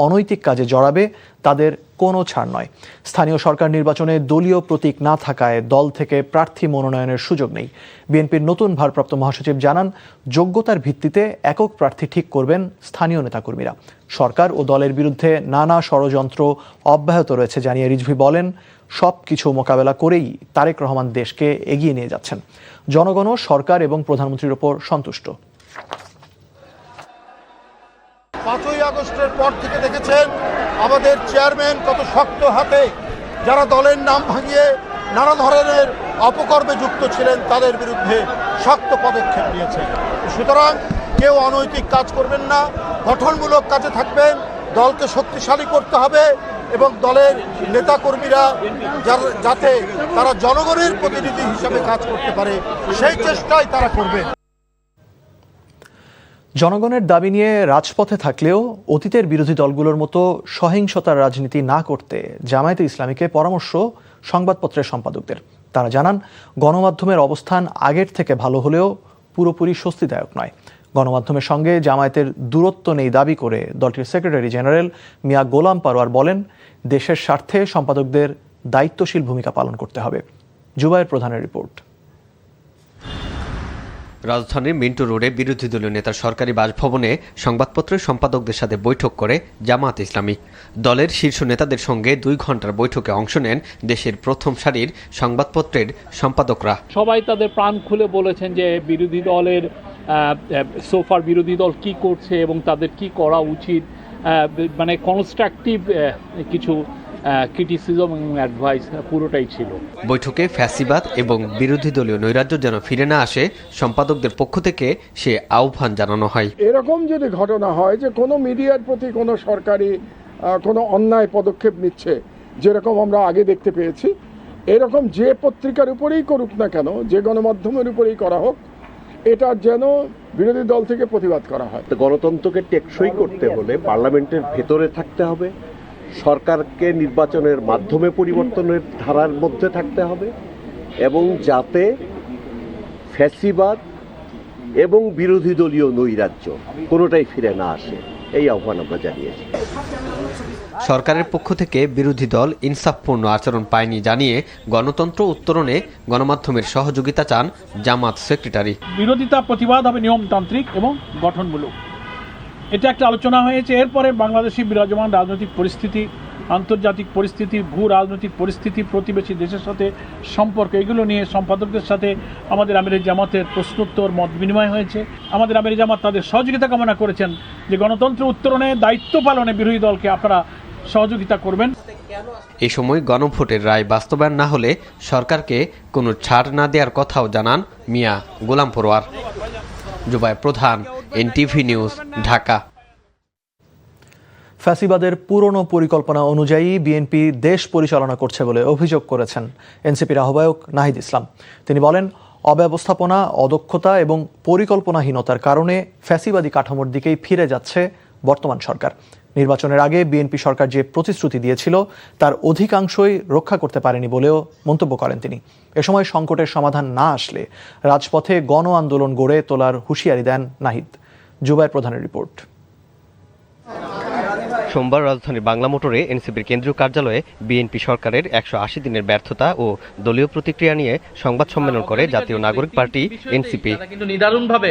[SPEAKER 19] অনৈতিক কাজে জড়াবে তাদের কোনো ছাড় নয়। স্থানীয় সরকার নির্বাচনে দলীয় প্রতীক না থাকায় দল থেকে প্রার্থী মনোনয়নের সুযোগ নেই। বিএনপির নতুন ভারপ্রাপ্ত মহাসচিব জানান, যোগ্যতার ভিত্তিতে একক প্রার্থী ঠিক করবেন স্থানীয় নেতাকর্মীরা। সরকার ও দলের বিরুদ্ধে নানা ষড়যন্ত্র অব্যাহত রয়েছে জানিয়ে রিজভী বলেন, সব কিছু মোকাবেলা করেই তারেক রহমান দেশকে এগিয়ে নিয়ে যাচ্ছেন। জনগণও সরকার এবং প্রধানমন্ত্রীর ওপর সন্তুষ্ট।
[SPEAKER 2] 5ই আগস্টের পর থেকে দেখেছেন আমাদের চেয়ারম্যান কত শক্ত হাতে যারা দলের নাম ভাঙিয়ে নানা ধরনের অপকর্মে যুক্ত ছিলেন তাদের বিরুদ্ধে শক্ত পদক্ষেপ নিয়েছেন। সুতরাং কেউ অনৈতিক কাজ করবেন না, গঠনমূলক কাজে থাকবেন। দলকে শক্তিশালী করতে হবে এবং দলের নেতাকর্মীরা যাতে তারা জনগণের প্রতিনিধি হিসাবে কাজ করতে পারে সেই চেষ্টাই তারা করবেন।
[SPEAKER 19] জনগণের দাবি নিয়ে রাজপথে থাকলেও অতীতের বিরোধী দলগুলোর মতো সহিংসতার রাজনীতি না করতে জামায়াতে ইসলামীকে পরামর্শ সংবাদপত্রের সম্পাদকদের। তারা জানান, গণমাধ্যমের অবস্থান আগের থেকে ভালো হলেও পুরোপুরি স্বস্তিদায়ক নয়। গণমাধ্যমের সঙ্গে জামায়াতের দূরত্ব নেই দাবি করে দলটির সেক্রেটারি জেনারেল মিয়া গোলাম পারওয়ার বলেন, দেশের স্বার্থে সম্পাদকদের দায়িত্বশীল ভূমিকা পালন করতে হবে। জুবায়ের প্রধানের রিপোর্ট।
[SPEAKER 11] রাজধানীর মিন্টু রোডে বিরোধী দলীয় নেতার সরকারি বাসভবনে সংবাদপত্রের সম্পাদকদের সাথে বৈঠক করে জামায়াত ইসলামী। দলের শীর্ষ নেতাদের সঙ্গে 2 ঘন্টার বৈঠকে অংশ নেন দেশের প্রথম সারির সংবাদপত্রের সম্পাদকরা।
[SPEAKER 3] সবাই তাদের প্রাণ খুলে বলেছেন যে বিরোধী দলের সোফার বিরোধী দল কি করছে এবং তাদের কি করা উচিত, মানে কনস্ট্রাকটিভ কিছু ক্রিটিসিজম এবং অ্যাডভাইস পুরোটাই ছিল।
[SPEAKER 11] বৈঠকে ফ্যাসিবাদ এবং বিরোধী দলীয় নৈরাজ্য যেন ফিরে না আসে সম্পাদকদের পক্ষ থেকে সে আহ্বান জানানো হয়।
[SPEAKER 4] এরকম যদি ঘটনা হয় যে কোনো মিডিয়ার প্রতি কোনো সরকারি কোনো অন্যায় পদক্ষেপ নিচ্ছে, যেরকম আমরা আগে দেখতে পেয়েছি, এরকম যে পত্রিকার উপরেই করুক না কেন, যে গণমাধ্যমের উপরেই করা হোক, এটা যেন বিরোধী দল থেকে প্রতিবাদ করা হয়।
[SPEAKER 6] গণতন্ত্রকে টেকসই করতে হলে পার্লামেন্টের ভেতরে থাকতে হবে, সরকারকে নির্বাচনের মাধ্যমে পরিবর্তনের ধারার মধ্যে থাকতে হবে এবং যাতে ফ্যাসিবাদ এবং বিরোধী দলীয় নৈরাজ্য কোনোটাই ফিরে না আসে, এই আহ্বান আমরা জানিয়েছি।
[SPEAKER 11] সরকারের পক্ষ থেকে বিরোধী দল ইনসাফপূর্ণ আচরণ পায়নি জানিয়ে গণতন্ত্র উত্তরণে গণমাধ্যমের সহযোগিতা চান জামাত সেক্রেটারি।
[SPEAKER 3] বিরোধিতা প্রতিবাদ হবে নিয়মতান্ত্রিক এবং গঠনমূলক, এটা একটা আলোচনা হয়েছে। এরপরে বাংলাদেশি বিরাজমান রাজনৈতিক পরিস্থিতি, আন্তর্জাতিক পরিস্থিতি, ভূ রাজনৈতিক পরিস্থিতি, প্রতিবেশী দেশের সাথে সম্পর্ক, এগুলো নিয়ে সম্পাদকদের সাথে আমাদের আমিরে জামাতের প্রশ্নোত্তর মত বিনিময় হয়েছে। আমাদের আমিরে জামাত তাদের সহযোগিতা কামনা করেছেন যে গণতন্ত্র উত্তরণে দায়িত্ব পালনে বিরোধী দলকে আপনারা সহযোগিতা করবেন।
[SPEAKER 11] এ সময় গণভোটের রায় বাস্তবায়ন না হলে সরকারকে কোনো ছাড় না দেওয়ার কথাও জানান মিয়া গোলাম পরোয়ার। জুবায়ের প্রধান, এনটিভি নিউজ, ঢাকা।
[SPEAKER 19] ফ্যাসিবাদের পুরনো পরিকল্পনা অনুযায়ী বিএনপি দেশ পরিচালনা করছে বলে অভিযোগ করেছেন এনসিপির আহ্বায়ক নাহিদ ইসলাম। তিনি বলেন, অব্যবস্থাপনা, অদক্ষতা এবং পরিকল্পনাহীনতার কারণে ফ্যাসিবাদী কাঠামোর দিকেই ফিরে যাচ্ছে বর্তমান সরকার। নির্বাচনের আগে বিএনপি সরকার যে প্রতিশ্রুতি দিয়েছিল তার অধিকাংশই রক্ষা করতে পারেনি বলেও মন্তব্য করেন তিনি। এ সময় সংকটের সমাধান না আসলে রাজপথে গণ আন্দোলন গড়ে তোলার হুঁশিয়ারি দেন নাহিদ। জুবায়ের প্রধানের রিপোর্ট।
[SPEAKER 11] সোমবার রাজধানীর বাংলা মোটরে এনসিপির কেন্দ্রীয় কার্যালয়ে বিএনপি সরকারের 180 দিনের ব্যর্থতা ও দলীয় প্রতিক্রিয়া নিয়ে সংবাদ সম্মেলন করে জাতীয় নাগরিক পার্টি এনসিপি।
[SPEAKER 8] কিন্তু নিদারুণভাবে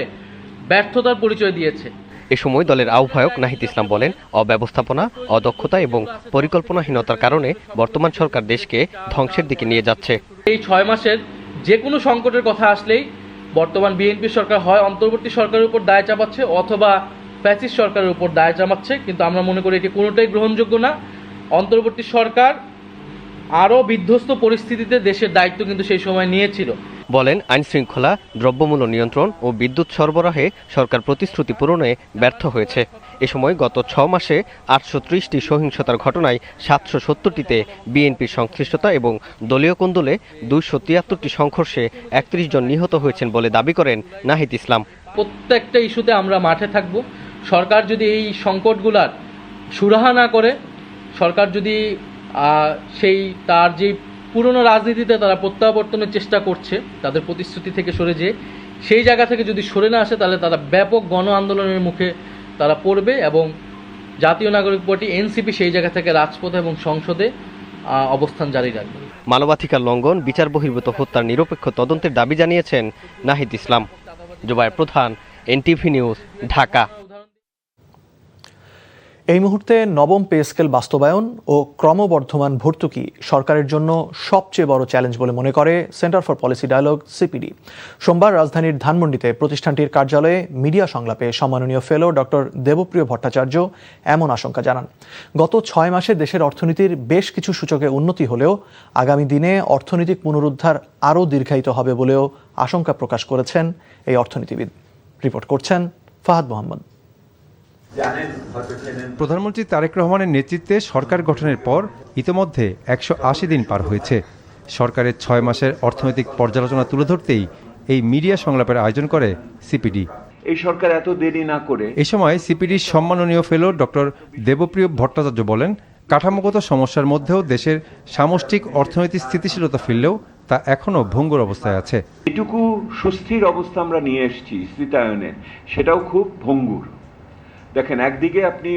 [SPEAKER 8] ব্যর্থতার পরিচয় দিয়েছে।
[SPEAKER 11] এ সময় দলের আহ্বায়ক নাহিদ ইসলাম বলেন, অব্যবস্থাপনা, অদক্ষতা এবং পরিকল্পনাহীনতার কারণে বর্তমান সরকার দেশকে ধ্বংসের দিকে নিয়ে যাচ্ছে।
[SPEAKER 8] এই 6 মাসের যে কোনো সংকটের কথা আসলেই বর্তমান বিএনপি সরকার হয় অন্তর্বর্তী সরকারের উপর দায় চাপাচ্ছে অথবা ফ্যাসিস্ট সরকারের উপর দায় চাপাচ্ছে, কিন্তু আমরা মনে করি এটি কোনোটাই গ্রহণযোগ্য না। অন্তর্বর্তী সরকার আরও বিধ্বস্ত পরিস্থিতিতে দেশের দায়িত্ব কিন্তু সেই সময় নিয়েছিল।
[SPEAKER 11] বলেন, আইন শৃঙ্খলা, দ্রব্যমূল্য নিয়ন্ত্রণ ও বিদ্যুৎ সরবরাহে সরকার প্রতিশ্রুতি পূরণে ব্যর্থ হয়েছে। এ সময় গত 6 মাসে 830টি সহিংসতার ঘটনায় 770টিতে বিএনপির সংশ্লিষ্টতা এবং দলীয় কোন্দলে 273টি সংঘর্ষে 31 জন নিহত হয়েছেন বলে দাবি করেন নাহিদ ইসলাম।
[SPEAKER 8] প্রত্যেকটা ইস্যুতে আমরা মাঠে থাকব। সরকার যদি এই সংকটগুলার সুরাহা না করে, সরকার যদি সেই তার যে পুরনো রাজনীতিতে তারা প্রত্যাবর্তনের চেষ্টা করছে, তাদের প্রতিশ্রুতি থেকে সরে যেয়ে সেই জায়গা থেকে যদি সরে না আসে, তাহলে তারা ব্যাপক গণ আন্দোলনের মুখে তারা পড়বে এবং জাতীয় নাগরিক পার্টি এনসিপি সেই জায়গা থেকে রাজপথে এবং সংসদে অবস্থান জারি রাখবে।
[SPEAKER 11] মানবাধিকার লঙ্ঘন, বিচার বহির্ভূত হত্যার নিরপেক্ষ তদন্তের দাবি জানিয়েছেন নাহিদ ইসলাম। জুবায়ের প্রধান, এনটিভি নিউজ, ঢাকা।
[SPEAKER 19] এই মুহূর্তে নবম পে স্কেল বাস্তবায়ন ও ক্রমবর্ধমান ভর্তুকি সরকারের জন্য সবচেয়ে বড় চ্যালেঞ্জ বলে মনে করে Centre for Policy Dialogue, CPD. সোমবার রাজধানীর ধানমন্ডিতে প্রতিষ্ঠানটির কার্যালয়ে মিডিয়া সংলাপে সম্মাননীয় ফেলো ডক্টর দেবপ্রিয় ভট্টাচার্য এমন আশঙ্কা জানান। গত 6 মাসে দেশের অর্থনীতির বেশ কিছু সূচকে উন্নতি হলেও আগামী দিনে অর্থনৈতিক পুনরুদ্ধার আরও দীর্ঘায়িত হবে বলেও আশঙ্কা প্রকাশ করেছেন এই অর্থনীতিবিদ। রিপোর্ট করছেন ফাহাদ মোহাম্মদ।
[SPEAKER 9] প্রধানমন্ত্রী তারেক রহমানের নেতৃত্বে সরকার গঠনের পর ইতোমধ্যে 180 দিন পার হয়েছে। সরকারের 6 মাসের অর্থনৈতিক পর্যালোচনা তুলে ধরতেই এই মিডিয়া সংলাপের আয়োজন করে সিপিডি।
[SPEAKER 10] এই সরকার এত দেরি না করে।
[SPEAKER 9] এই সময় সিপিডির সম্মাননীয় ফেলো ডক্টর দেবপ্রিয় ভট্টাচার্য বলেন, কাঠামোগত সমস্যার মধ্যেও দেশের সামষ্টিক অর্থনৈতিক স্থিতিশীলতা ফিরলেও তা এখনো ভঙ্গুর অবস্থায় আছে।
[SPEAKER 10] এটুকু সুস্থির অবস্থা আমরা নিয়ে এসেছি স্থিতায়নে, সেটাও খুব ভঙ্গুর। দেখেন, একদিকে আপনি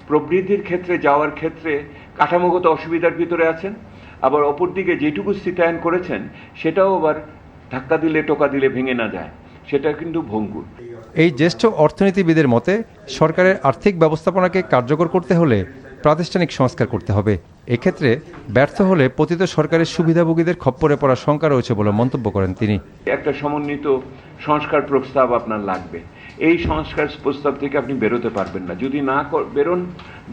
[SPEAKER 10] প্রবৃদ্ধির ক্ষেত্রে যাওয়ার ক্ষেত্রে কাঠামোগত অসুবিধার ভিতরে আছেন, আবার অপরদিকে যেটুকু স্থিতায়ন করেছেন সেটাও আবার ধাক্কা দিলে টোকা দিলে ভেঙে না যায়। সেটা কিন্তু ভঙ্গুর।
[SPEAKER 9] এই জ্যেষ্ঠ অর্থনীতিবিদের মতে সরকারের আর্থিক ব্যবস্থাপনাকে কার্যকর করতে হলে প্রাতিষ্ঠানিক সংস্কার করতে হবে। এক্ষেত্রে ব্যর্থ হলে পতিত সরকারের সুবিধাভোগীদের খপ্পরে পড়ার শঙ্কা রয়েছে বলে মন্তব্য করেন তিনি।
[SPEAKER 10] একটা সমন্বিত সংস্কার প্রস্তাব আপনার লাগবে। এই সংস্কার প্রস্তাব থেকে আপনি বেরোতে পারবেন না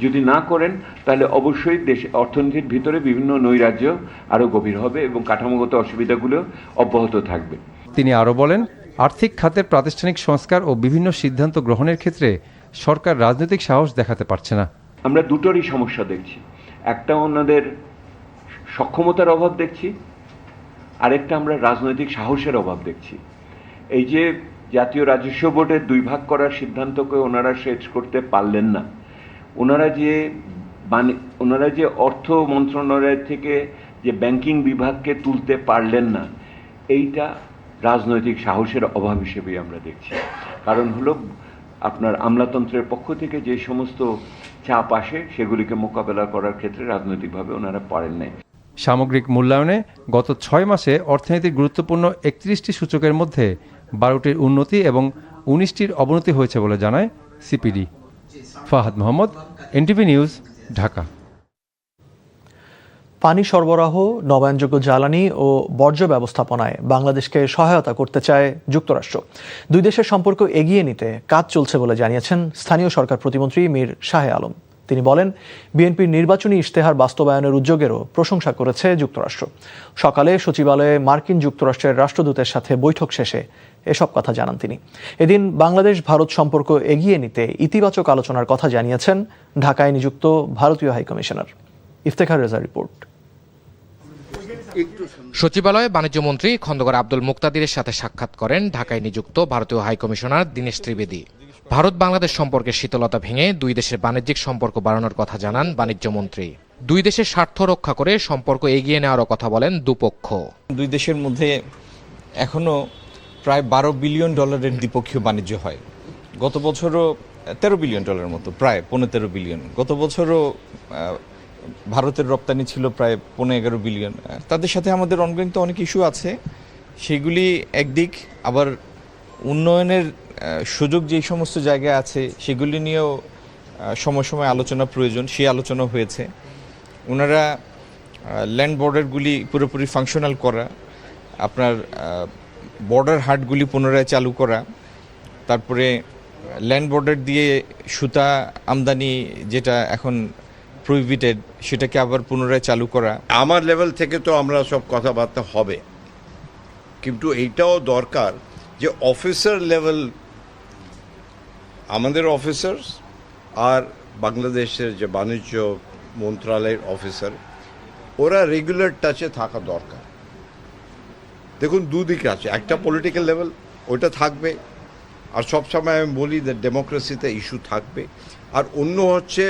[SPEAKER 10] যদি না করেন তাহলে অবশ্যই দেশে অর্থনীতির ভিতরে বিভিন্ন নৈরাজ্য আরো গভীর হবে এবং কাঠামোগত অসুবিধাগুলো অব্যাহত থাকবে।
[SPEAKER 9] তিনি আরও বলেন, আর্থিক খাতের প্রাতিষ্ঠানিক সংস্কার ও বিভিন্ন সিদ্ধান্ত গ্রহণের ক্ষেত্রে সরকার রাজনৈতিক সাহস দেখাতে পারছে না।
[SPEAKER 10] আমরা দুটোরই সমস্যা দেখছি, একটা ওনাদের সক্ষমতার অভাব দেখছি, আরেকটা আমরা রাজনৈতিক সাহসের অভাব দেখছি। এই যে জাতীয় রাজস্ব বোর্ডের 2 ভাগ করার সিদ্ধান্তকে ওনারা শেষ করতে পারলেন না, ওনারা যে অর্থ মন্ত্রণালয় থেকে যে ব্যাংকিং বিভাগকে তুলতে পারলেন না, এইটা রাজনৈতিক সাহসের অভাব হিসেবেই আমরা দেখছি। কারণ হলো আপনার আমলাতন্ত্রের পক্ষ থেকে যে সমস্ত চাপ আসে সেগুলিকে মোকাবেলা করার ক্ষেত্রে রাজনৈতিকভাবে ওনারা পারেন নাই।
[SPEAKER 9] সামগ্রিক মূল্যায়নে গত 6 মাসে অর্থনীতির গুরুত্বপূর্ণ 31টি সূচকের মধ্যে 12টির উন্নতি এবং 19টির অবনতি হয়েছে বলে জানায় CPD. Fahad Mohammad, NTV news, Dhaka.
[SPEAKER 19] পানি সরবরাহ, নবায়নযোগ্য জ্বালানি ও বর্জ্য ব্যবস্থাপনায় বাংলাদেশকে সহায়তা করতে চায় যুক্তরাষ্ট্র। দুই দেশের সম্পর্ক এগিয়ে নিতে কাজ চলছে বলে জানিয়েছেন স্থানীয় সরকার প্রতিমন্ত্রী মীর শাহে আলম। তিনি বলেন, বিএনপির নির্বাচনী ইশতেহার বাস্তবায়নের উদ্যোগেরও প্রশংসা করেছে যুক্তরাষ্ট্র। সকালে সচিবালয়ে মার্কিন যুক্তরাষ্ট্রের রাষ্ট্রদূতের সাথে বৈঠক শেষে এসব কথা জানান তিনি। এদিন বাংলাদেশ ভারত সম্পর্ক এগিয়ে নিতে ইতিবাচক আলোচনার কথা জানিয়েছেন ঢাকায় নিযুক্ত ভারতীয় হাইকমিশনার। ইফতেখার রেজা রিপোর্ট।
[SPEAKER 5] সচিবালয়ে বাণিজ্যমন্ত্রী খন্দকার আব্দুল মুক্তাদিরের সাথে সাক্ষাৎ করেন ঢাকায় নিযুক্ত ভারতীয় হাইকমিশনার দীনেশ ত্রিবেদী। ভারত বাংলাদেশ সম্পর্কের শীতলতা ভেঙে দুই দেশের বাণিজ্যিক সম্পর্ক বাড়ানোর কথা জানান বাণিজ্যমন্ত্রী। দুই দেশের স্বার্থ রক্ষা করে সম্পর্ক এগিয়ে নেওয়ারও কথা বলেন দুপক্ষ।
[SPEAKER 12] দুই দেশের মধ্যে এখনো প্রায় $12 বিলিয়ন দ্বিপক্ষীয় বাণিজ্য হয়। গত বছরও $13 বিলিয়ন মতো, প্রায় 15-13 বিলিয়ন। গত বছরও ভারতের রপ্তানি ছিল প্রায় 15-11 বিলিয়ন। তাদের সাথে আমাদের অনগোয়িং তো অনেক ইস্যু আছে, সেগুলি একদিক, আবার উন্নয়নের সুযোগ যেই সমস্ত জায়গায় আছে সেগুলি নিয়েও সময় সময় আলোচনা প্রয়োজন, সেই আলোচনা হয়েছে। ওনারা ল্যান্ড বর্ডারগুলি পুরোপুরি ফাংশনাল করা, আপনার বর্ডার হাটগুলি পুনরায় চালু করা, তারপরে ল্যান্ড বর্ডার দিয়ে সুতা আমদানি যেটা এখন প্রহিবিটেড সেটাকে আবার পুনরায় চালু করা।
[SPEAKER 13] আমার লেভেল থেকে তো আমরা সব কথাবার্তা হবে, কিন্তু এইটাও দরকার যে অফিসার লেভেল, আমাদের অফিসার আর বাংলাদেশের যে বাণিজ্য মন্ত্রণালয়ের অফিসার, ওরা রেগুলার টাচে থাকা দরকার। দেখুন, দুদিকে আছে, একটা পলিটিক্যাল লেভেল ওটা থাকবে, আর সবসময় আমি বলি যে ডেমোক্রেসিতে ইস্যু থাকবে, আর অন্য হচ্ছে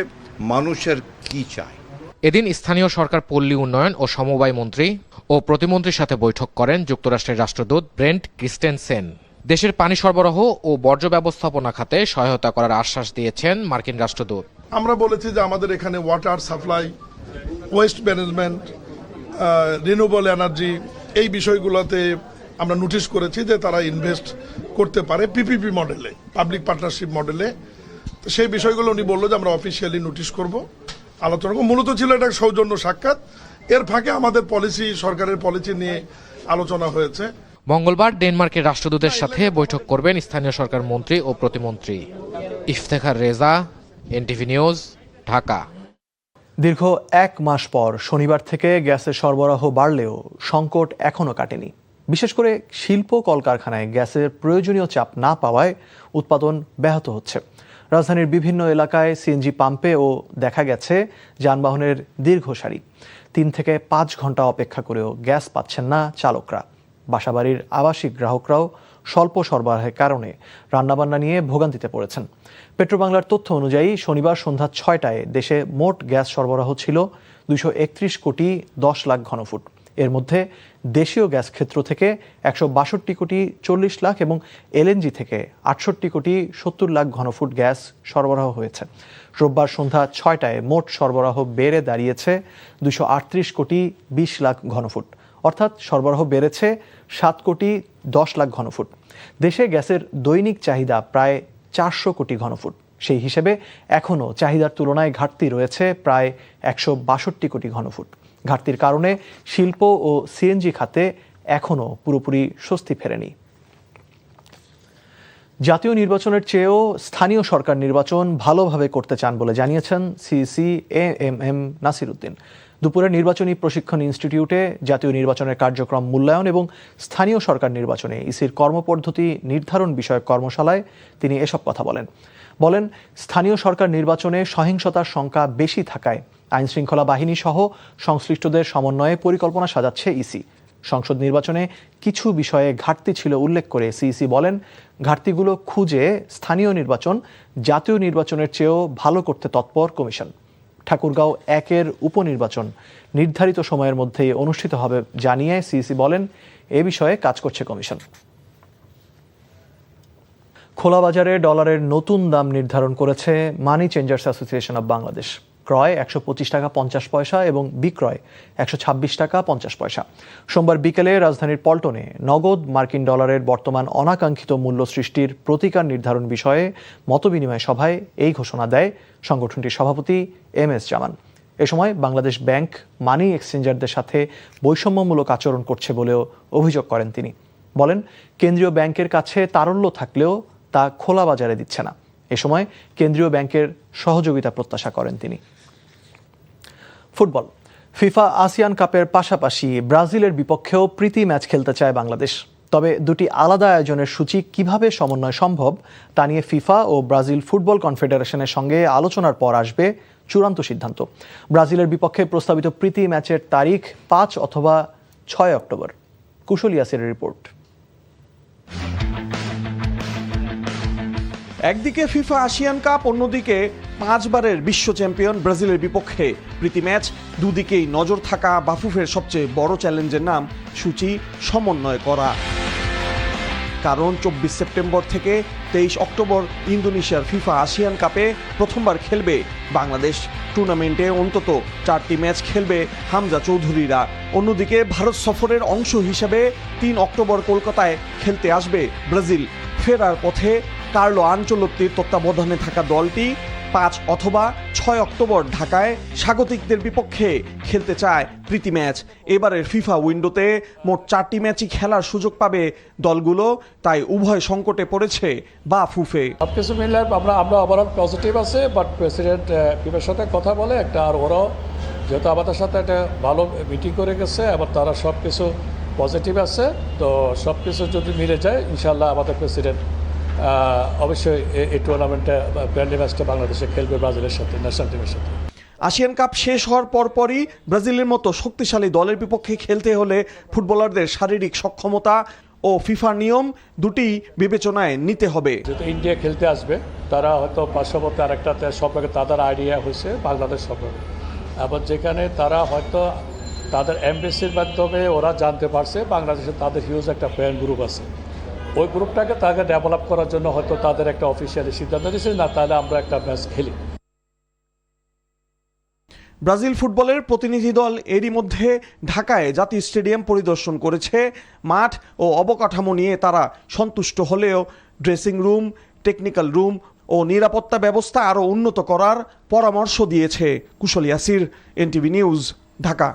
[SPEAKER 13] মানুষের কি চায়।
[SPEAKER 5] এদিন স্থানীয় সরকার, পল্লী উন্নয়ন ও সমবায় মন্ত্রী ও প্রতিমন্ত্রীর সাথে বৈঠক করেন যুক্তরাষ্ট্রের রাষ্ট্রদূত ব্রেন্ট ক্রিস্টেনসেন। দেশের পানি সরবরাহ ও বর্জ্য ব্যবস্থাপনা খাতে সহায়তা করার আশ্বাস দিয়েছেন মার্কিন রাষ্ট্রদূত।
[SPEAKER 14] আমরা বলেছি যে আমাদের এখানে water supply, waste management, renewable energy, এই বিষয়গুলোতে আমরা নোটিশ করেছি যে তারা ইনভেস্ট করতে পারে পিপিপি মডেলে, পাবলিক পার্টনারশিপ মডেলে। তো সেই বিষয়গুলো উনি বললো যে আমরা অফিসিয়ালি নোটিশ করব, আলোচনা করব। মূলত ছিল এটা সৌজন্য সাক্ষাৎ, এর ফাঁকে আমাদের পলিসি, সরকারের পলিসি নিয়ে আলোচনা হয়েছে।
[SPEAKER 5] মঙ্গলবার ডেনমার্কের রাষ্ট্রদূতের সাথে বৈঠক করবেন স্থানীয় সরকার মন্ত্রী ও প্রতিমন্ত্রী। Iftekhar Reza, NTV news, Dhaka.
[SPEAKER 19] দীর্ঘ 1 মাস পর শনিবার থেকে গ্যাসের সরবরাহ বাড়লেও সংকট এখনও কাটেনি। বিশেষ করে শিল্প কলকারখানায় গ্যাসের প্রয়োজনীয় চাপ না পাওয়ায় উৎপাদন ব্যাহত হচ্ছে। রাজধানীর বিভিন্ন এলাকায় সিএনজি পাম্পেও দেখা গেছে যানবাহনের দীর্ঘ সারি। 3 থেকে 5 ঘন্টা অপেক্ষা করেও গ্যাস পাচ্ছেন না চালকরা। বাসাবাড়ির আবাসিক গ্রাহকরাও স্বল্প সরবরাহের কারণে রান্নাবান্না নিয়ে ভোগান্তিতে পড়েছেন। পেট্রোবাংলার তথ্য অনুযায়ী শনিবার সন্ধ্যা 6টায় দেশে মোট গ্যাস সরবরাহ ছিল 231 কোটি 10 লাখ ঘনফুট। এর মধ্যে দেশীয় গ্যাস ক্ষেত্র থেকে 162 কোটি 40 লাখ এবং এলএনজি থেকে 68 কোটি 70 লাখ ঘনফুট গ্যাস সরবরাহ হয়েছে। রোববার সন্ধ্যা 6টায় মোট সরবরাহ বেড়ে দাঁড়িয়েছে 238 কোটি 20 লাখ ঘনফুট। অর্থাৎ সরবরাহ বেড়েছে 7,10,00,000 ঘনফুট। দেশে গ্যাসের দৈনিক চাহিদা প্রায় 400 কোটি ঘনফুট। সেই হিসেবে এখনও চাহিদার তুলনায় ঘাটতি রয়েছে প্রায় 162 কোটি ঘনফুট। ঘাটতির কারণে শিল্প ও সিএনজি খাতে এখনও পুরোপুরি স্বস্তি ফেরেনি। জাতীয় নির্বাচনের চেয়েও স্থানীয় সরকার নির্বাচন ভালোভাবে করতে চান বলে জানিয়েছেন সিইসি এএমএম নাসির উদ্দিন। দুপুরে নির্বাচনী প্রশিক্ষণ ইনস্টিটিউটে জাতীয় নির্বাচনের কার্যক্রম মূল্যায়ন এবং স্থানীয় সরকার নির্বাচনে ইসির কর্মপদ্ধতি নির্ধারণ বিষয়ক কর্মশালায় তিনি এসব কথা বলেন স্থানীয় সরকার নির্বাচনে সহিংসতার সংখ্যা বেশি থাকায় আইনশৃঙ্খলা বাহিনী সহ সংশ্লিষ্টদের সমন্বয়ে পরিকল্পনা সাজাচ্ছে ইসি। সংসদ নির্বাচনে কিছু বিষয়ে ঘাটতি ছিল উল্লেখ করে সিইসি বলেন, ঘাটতিগুলো খুঁজে স্থানীয় নির্বাচন জাতীয় নির্বাচনের চেয়েও ভালো করতে তৎপর কমিশন। ঠাকুরগাঁও 1-এর উপনির্বাচন নির্ধারিত সময়ের মধ্যেই অনুষ্ঠিত হবে জানিয়ে সিইসি বলেন, এ বিষয়ে কাজ করছে কমিশন। খোলা বাজারে ডলারের নতুন দাম নির্ধারণ করেছে মানি চেঞ্জার্স অ্যাসোসিয়েশন অব বাংলাদেশ। ক্রয় 125 টাকা 50 পয়সা এবং বিক্রয় 126 টাকা 50 পয়সা। সোমবার বিকেলে রাজধানীর পল্টনে নগদ মার্কিন ডলারের বর্তমান অনাকাঙ্ক্ষিত মূল্য সৃষ্টির প্রতিকার নির্ধারণ বিষয়ে মতবিনিময় সভায় এই ঘোষণা দেয় সংগঠনটির সভাপতি MS জামান। এ সময় বাংলাদেশ ব্যাংক মানি এক্সচেঞ্জারদের সাথে বৈষম্যমূলক আচরণ করছে বলেও অভিযোগ করেন তিনি। বলেন, কেন্দ্রীয় ব্যাংকের কাছে তারল্য থাকলেও তা খোলা বাজারে দিচ্ছে না। এ সময় কেন্দ্রীয় ব্যাংকের সহযোগিতা প্রত্যাশা করেন তিনি। ফুটবল ফিফা আসিয়ান কাপের পাশাপাশি ব্রাজিলের বিপক্ষেও প্রীতি ম্যাচ খেলতে চায় বাংলাদেশ। তবে দুটি আলাদা আয়োজনের সূচি কিভাবে সমন্বয় সম্ভব তা নিয়ে ফিফা ও ব্রাজিল ফুটবল কনফেডারেশনের সঙ্গে আলোচনার পর আসবে চূড়ান্ত সিদ্ধান্ত। ব্রাজিলের বিপক্ষে প্রস্তাবিত প্রীতি ম্যাচের তারিখ 5 অথবা 6 অক্টোবর। কুশল ইয়াসিরের রিপোর্ট।
[SPEAKER 7] একদিকে ফিফা আসিয়ান কাপ, অন্যদিকে 5 বারের বিশ্ব চ্যাম্পিয়ন ব্রাজিলের বিপক্ষে প্রীতি ম্যাচ। দুদিকেই নজর থাকা বাফুফের সবচেয়ে বড় চ্যালেঞ্জের নাম সূচি সমন্বয় করা। কারণ 24 সেপ্টেম্বর থেকে 23 অক্টোবর ইন্দোনেশিয়ার ফিফা আসিয়ান কাপে প্রথমবার খেলবে বাংলাদেশ। টুর্নামেন্টে অন্তত 4টি ম্যাচ খেলবে হামজা চৌধুরীরা। অন্যদিকে ভারত সফরের অংশ হিসেবে 3 অক্টোবর কলকাতায় খেলতে আসবে ব্রাজিল। ফেরার পথে কার্লো আনচেলত্তির তত্ত্বাবধানে থাকা দলটি 5 অথবা 6 অক্টোবর ঢাকায় স্বাগতিকদের বিপক্ষে খেলতে চায় প্রীতি ম্যাচ। এবারের ফিফা উইন্ডোতে মোট 4টি ম্যাচই খেলার সুযোগ পাবে দলগুলো, তাই উভয় সংকটে পড়েছে বাফুফে।
[SPEAKER 15] সবকিছু মিলে আমরা ওভারঅল পজিটিভ আছে, বাট প্রেসিডেন্ট ফিফার সাথে কথা বলে একটা, আর ওরাও যেহেতু আমাদের সাথে একটা ভালো মিটিং করে গেছে, আবার তারা সব কিছু পজিটিভ আছে, তো সব কিছু যদি মিলে যায় ইনশাল্লাহ আমাদের প্রেসিডেন্ট অবশ্যই এই টুর্নামেন্টে ফ্রেন্ডলি ম্যাচটা বাংলাদেশে খেলবে ব্রাজিলের সাথে, ন্যাশনাল টিমের সাথে।
[SPEAKER 7] আসিয়ান কাপ শেষ হওয়ার পরপরই ব্রাজিলের মতো শক্তিশালী দলের বিপক্ষে খেলতে হলে ফুটবলারদের শারীরিক সক্ষমতা ও ফিফা নিয়ম দুটি বিবেচনায় নিতে হবে।
[SPEAKER 15] যেহেতু ইন্ডিয়া খেলতে আসবে, তারা হয়তো পার্শ্ববর্তী আরেকটাতে সম্পর্কে তাদের আইডিয়া হয়েছে বাংলাদেশ সম্পর্কে, আবার যেখানে তারা হয়তো তাদের এমবেসির মাধ্যমে ওরা জানতে পারছে বাংলাদেশে তাদের হিউজ একটা ফ্যান গ্রুপ আছে, ওই গ্রুপটাকে তাকে ডেভেলপ করার জন্য হয়তো তাদের একটা অফিসিয়ালি সিদ্ধান্ত নিয়েছে, না তাহলে আমরা একটা ম্যাচ খেলি।
[SPEAKER 7] ব্রাজিল ফুটবলের প্রতিনিধি দল এরই মধ্যে ঢাকায় জাতীয় স্টেডিয়াম পরিদর্শন করেছে। মাঠ ও অবকাঠামো নিয়ে তারা সন্তুষ্ট হলেও ড্রেসিং রুম, টেকনিক্যাল রুম ও নিরাপত্তা ব্যবস্থা আরও উন্নত করার পরামর্শ দিয়েছে। কুশল ইয়াসির, NTV নিউজ, ঢাকা।